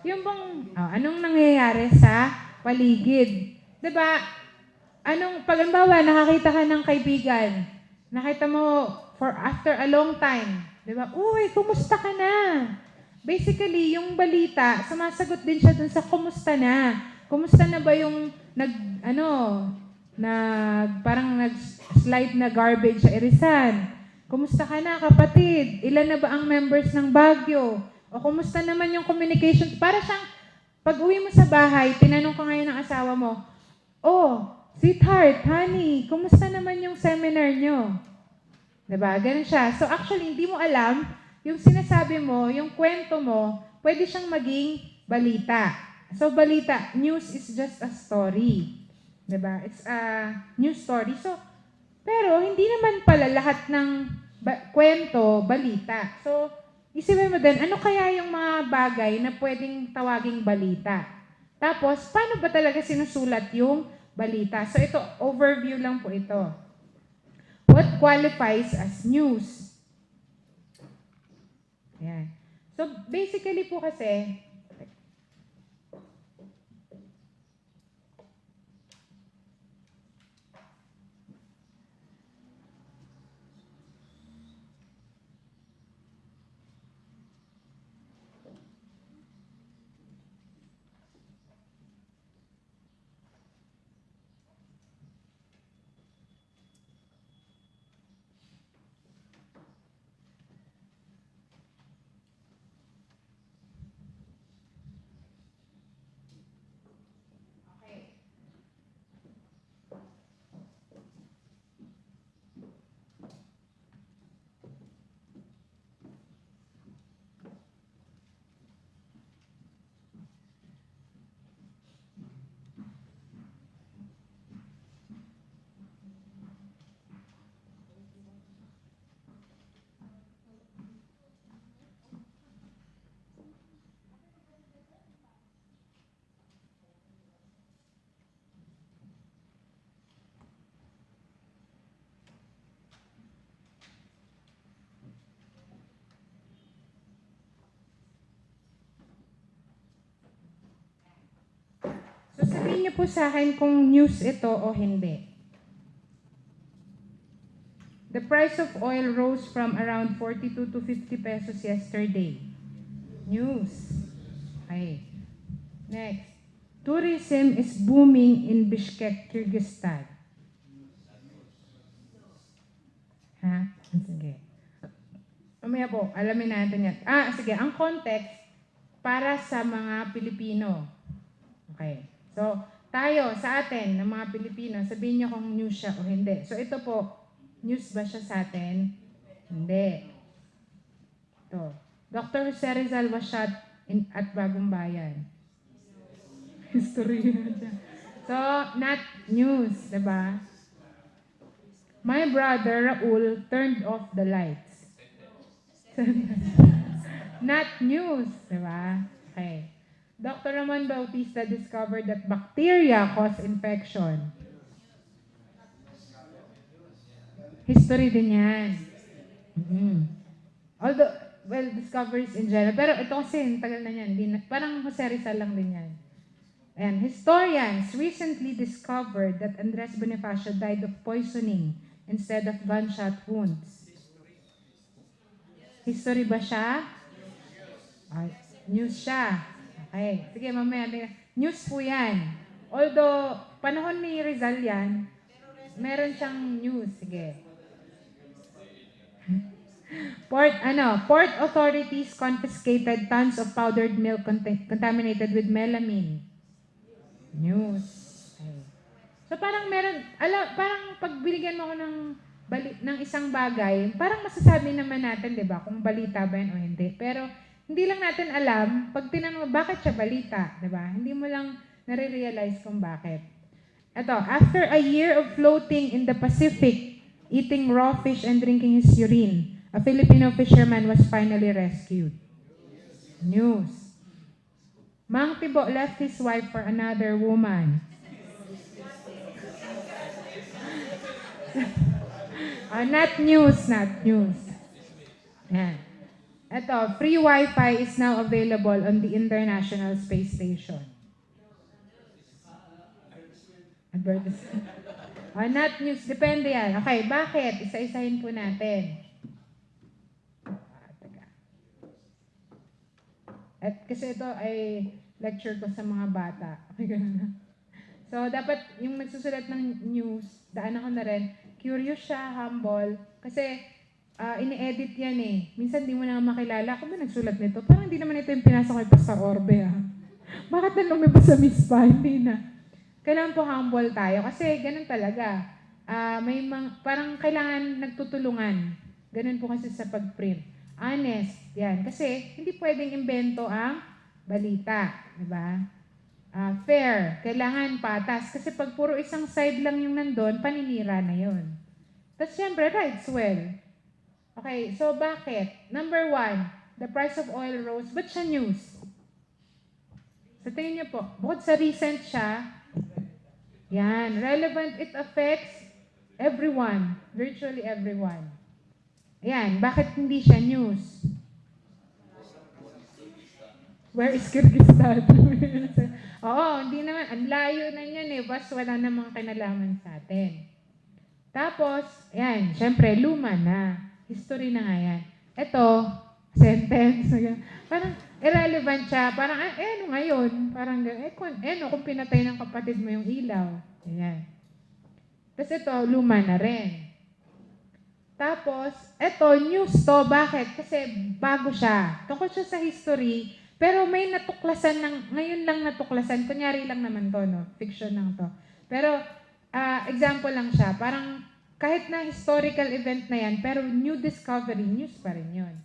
Yung bang, anong nangyayari sa paligid? Diba? Pag halimbawa, nakakita ka ng kaibigan, nakita mo after a long time, diba? Uy, kumusta ka na? Basically, yung balita, sumasagot din siya dun sa kumusta na. Kumusta na ba yung parang nag-slide na garbage sa Irisan? Kumusta ka na, kapatid? Ilan na ba ang members ng Baguio? O kumusta naman yung communication? Para siyang, pag uwi mo sa bahay, tinanong ka ngayon ng asawa mo, oh, sweetheart, honey, kumusta naman yung seminar nyo? Diba? Ganun siya. So actually, hindi mo alam, yung sinasabi mo, yung kwento mo, pwede siyang maging balita. So balita, news is just a story. Diba? It's a news story. So, pero hindi naman pala lahat ng kwento, balita. So, isipin mo din, ano kaya yung mga bagay na pwedeng tawaging balita? Tapos, paano ba talaga sinusulat yung balita? So, ito, overview lang po ito. What qualifies as news? Ayan. So, basically po kasi, so sabihin niyo po sa akin kung news ito o hindi. The price of oil rose from around 42 to 50 pesos yesterday. News. Okay. Next. Tourism is booming in Bishkek, Kyrgyzstan. Ha? Sige. Mamaya po, alamin natin yan. Sige. Ang context para sa mga Pilipino. Okay. So, tayo, sa atin, ng mga Pilipino, sabihin niyo kung news siya o hindi. So, ito po, news ba siya sa atin? Hindi. Ito. Dr. Jose Rizal was shot at Bagong Bayan. History. So, not news, diba? My brother, Raul, turned off the lights. Not news, diba? Okay. Dr. Ramon Bautista discovered that bacteria cause infection. History din yan. Although, well, discoveries in general. Pero ito kasi, tagal na yan. Parang Jose Rizal lang din yan. And historians recently discovered that Andres Bonifacio died of poisoning instead of gunshot wounds. History ba siya? News siya. Okay. Sige, mamaya. News po yan. Although, panahon ni Rizal yan, meron siyang news. Sige. Port authorities confiscated tons of powdered milk contaminated with melamine. News. Okay. So parang parang pag binigyan mo ako ng isang bagay, parang masasabi naman natin, 'di ba, kung balita ba 'yan o hindi. Pero hindi lang natin alam pag tinanong bakit siya balita, 'di ba? Hindi mo lang nare-realize kung bakit. Ito, after a year of floating in the Pacific, eating raw fish and drinking his urine, a Filipino fisherman was finally rescued. News. Mang Tibo left his wife for another woman. Not news, not news. Yan. Ito, free Wi-Fi is now available on the International Space Station. Advertisement. Not news, depende yan. Okay, bakit? Isa-isahin po natin. Teka. At kasi ito ay lecture ko sa mga bata. So, dapat yung nagsusulat ng news, daan ako na rin, curious siya, humble, kasi ini-edit yan eh. Minsan di mo na makilala, ako ba nagsulat nito? Parang hindi naman ito yung pinasok ko sa Orbe ah. Bakit na lumabas sa Mispa? Hindi na. Kailangan po humble tayo kasi ganun talaga. Parang kailangan nagtutulungan. Ganun po kasi sa pag-print. Honest, yan. Kasi hindi pwedeng imbento ang balita. Diba? Fair, kailangan patas. Kasi pag puro isang side lang yung nandun, paninira na yun. Tapos syempre, writes well. Okay, so bakit? Number 1, the price of oil rose. Ba't siya news? Sa tingin niyo po, bukod sa recent siya, yan, relevant, it affects everyone, virtually everyone. Yan, bakit hindi siya news? Where is Kyrgyzstan? Oo, hindi naman. Ang layo na yan eh. Bas wala namang kinalaman sa atin. Tapos, yan, syempre, luma na. History na nga yan. Ito, sentence. Parang irrelevant siya. Parang, ano ngayon? Parang, kung pinatay ng kapatid mo yung ilaw. Ayan. Tapos ito, luma na rin. Tapos, ito, news to. Bakit? Kasi bago siya. Tungkol siya sa history. Pero may natuklasan ngayon lang natuklasan. Kunyari lang naman to, no? Fiction lang to. Pero, example lang siya. Parang, kahit na historical event na yan, pero new discovery, news pa rin yun.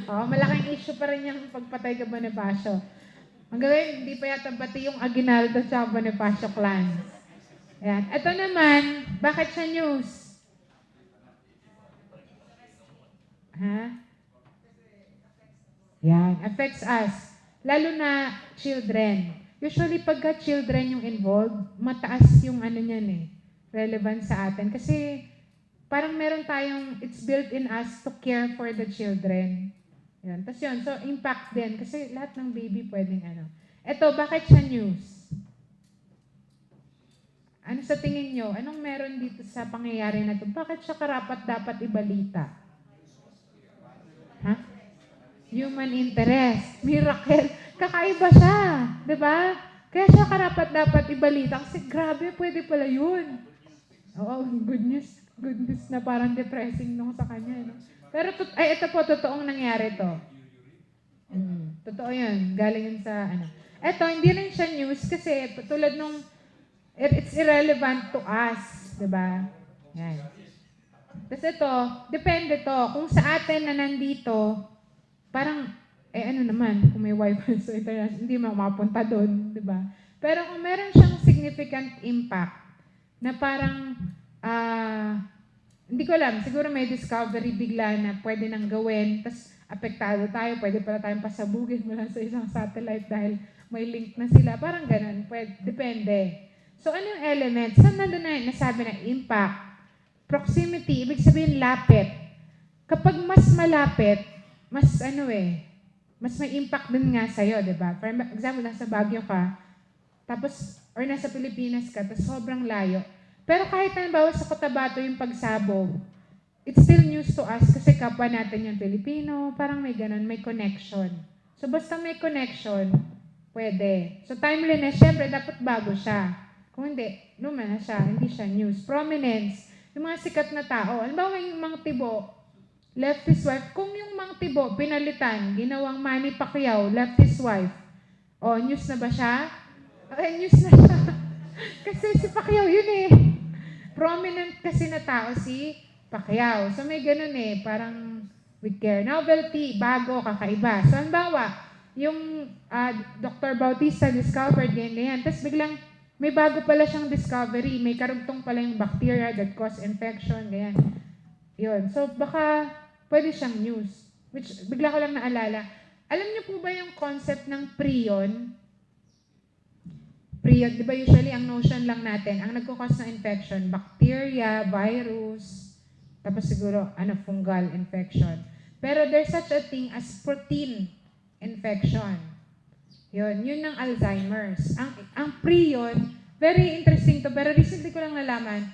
Malaking issue pa rin yung pagpatay ka Bonifacio. Ang gawin, hindi pa yata bati yung Aguinaldo sa Bonifacio clans. Ayan. Ito naman, bakit siya news? Yan, affects us. Lalo na children. Usually, pagka children yung involved, mataas yung niyan eh, relevant sa atin. Kasi, parang meron tayong, it's built in us to care for the children. Yan. Tapos yun, so impact din. Kasi lahat ng baby pwedeng Ito, bakit siya news? Ano sa tingin nyo? Anong meron dito sa pangyayari na ito? Bakit siya karapat dapat ibalita? Human interest. Miracle. Kakaiba siya. Diba? Kaya siya karapat dapat ibalita. Kasi grabe, pwede pala yun. Oo, good news. Good news na parang depressing nung sa kanya. No? Pero ito po, totoong nangyari to. Totoo yun. Galing yun sa Ito, hindi rin siya news kasi tulad nung it's irrelevant to us. Diba? Yan. Tapos ito, depende to. Kung sa atin na nandito, parang, naman, kung may wifi sa internet, hindi mo mapunta doon, di ba? Pero kung meron siyang significant impact, na parang, hindi ko alam, siguro may discovery bigla na pwede nang gawin, tapos apektado tayo, pwede pala tayong pasabugin mula sa isang satellite dahil may link na sila, parang ganun, depende. So, ano yung element? Saan nandun na nasabi na impact? Proximity, ibig sabihin lapit. Kapag mas malapit, mas mas may impact din nga sa'yo, di ba? For example, nasa Baguio ka, tapos, or nasa Pilipinas ka, tapos sobrang layo. Pero kahit halimbawa sa Cotabato yung pagsabog, it's still news to us kasi kapwa natin yung Pilipino, parang may ganun, may connection. So, basta may connection, pwede. So, timeliness, syempre, dapat bago siya. Kung hindi, luma na siya, hindi siya news. Prominence, yung mga sikat na tao. Halimbawa yung Mang Tibo, left his wife. Kung yung Mang Tibo, pinalitan, ginawang Manny Pacquiao, left his wife. O, news na ba siya? Okay, news na siya. Kasi si Pacquiao yun eh. Prominent kasi na tao si Pacquiao. So may ganun eh, parang with care. Novelty, bago, kakaiba. So, halimbawa, yung Dr. Bautista discovered ganyan. Tapos biglang, may bago pala siyang discovery. May karugtong pala yung bacteria that cause infection, ganyan. Yun. So, baka pwede siyang news. Which, bigla ko lang naalala. Alam niyo po ba yung concept ng prion? Prion, di ba usually ang notion lang natin, ang nagkukos ng infection, bacteria, virus, tapos siguro, fungal infection. Pero there's such a thing as protein infection. Yun ng Alzheimer's. Ang prion, very interesting to, pero recently ko lang nalaman,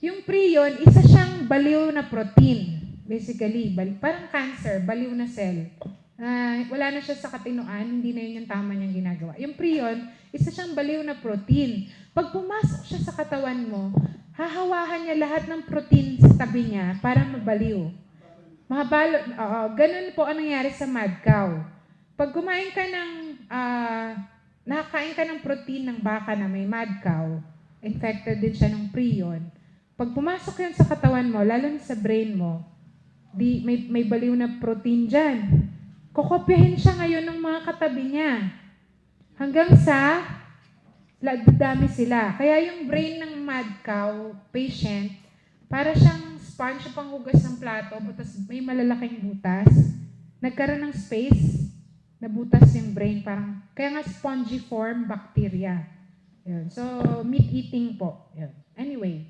yung prion, isa siyang baliw na protein. Basically, parang cancer, baliw na cell. Wala na siya sa katinuan, hindi na yun yung tama niyang ginagawa. Yung prion, isa siyang baliw na protein. Pag pumasok siya sa katawan mo, hahawahan niya lahat ng protein sa tabi niya para mabaliw. Ganun po ang nangyari sa mad cow. Pag kumain ka nakakain ka ng protein ng baka na may mad cow, infected din siya ng prion. Pag pumasok yun sa katawan mo, lalo na sa brain mo, may baliw na protein dyan. Kokopyahin siya ngayon ng mga katabi niya. Hanggang sa dami sila. Kaya yung brain ng mad cow patient, para siyang sponge pang hugas ng plato, butas may malalaking butas. Nagkaroon ng space, nabutas yung brain. Kaya nga spongiform bacteria. Yun. So, meat eating po. Yun. Anyway,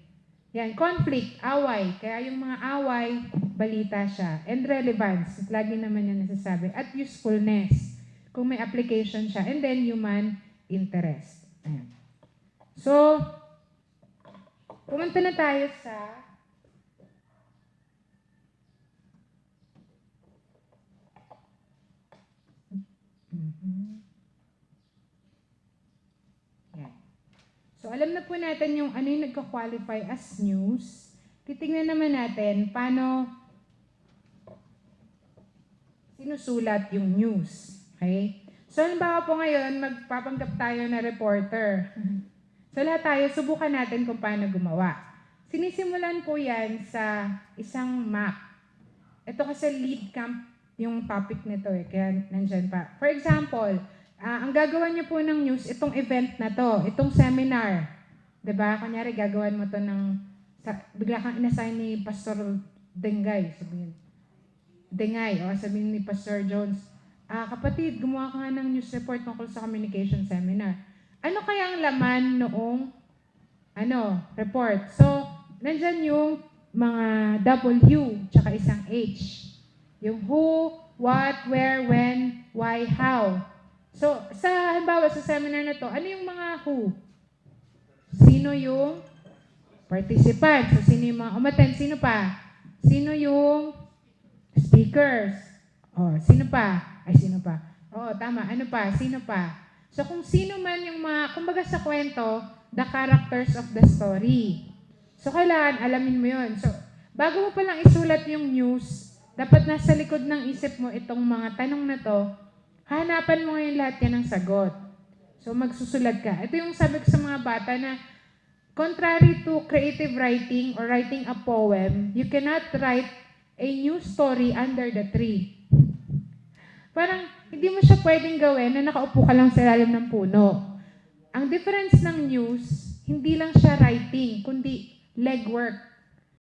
yan, conflict, away. Kaya yung mga away, balita siya. And relevance, lagi naman yan nasasabi. At usefulness, kung may application siya. And then human interest. Ayan. So, pumunta na tayo sa Yan. So, alam na po natin yung ano yung nagka-qualify as news. Titingnan naman natin paano sinusulat yung news. Okay? So, halimbawa po ngayon, magpapanggap tayo na reporter. So, lahat tayo, subukan natin kung paano gumawa. Sinisimulan po yan sa isang map. Ito kasi lead camp yung topic nito kaya nandyan pa. For example, ang gagawa niyo po ng news, itong event na to, itong seminar. Diba? Kunyari, gagawan mo to bigla kang inassign ni Pastor Dengay, sabihin. Sabihin ni Pastor Jones, kapatid, gumawa ka nga ng news report tungkol sa communication seminar. Ano kaya ang laman noong report? So, nandyan yung mga W, tsaka isang H. Yung who, what, where, when, why, how. So, halimbawa sa seminar na to, ano yung mga who? Sino yung participant? So, sino yung mga umattend? Sino pa? Sino yung speakers? Sino pa? Sino pa? Tama. Ano pa? Sino pa? So, kung sino man yung kumbaga sa kwento, the characters of the story. So, kailangan alamin mo yun. So, bago mo palang isulat yung news, dapat nasa likod ng isip mo itong mga tanong na to, hanapan mo ngayon lahat yan ng sagot. So, magsusulat ka. Ito yung sabi ko sa mga bata na, contrary to creative writing or writing a poem, you cannot write a new story under the tree. Parang, hindi mo siya pwedeng gawin na nakaupo ka lang sa ilalim ng puno. Ang difference ng news, hindi lang siya writing, kundi legwork.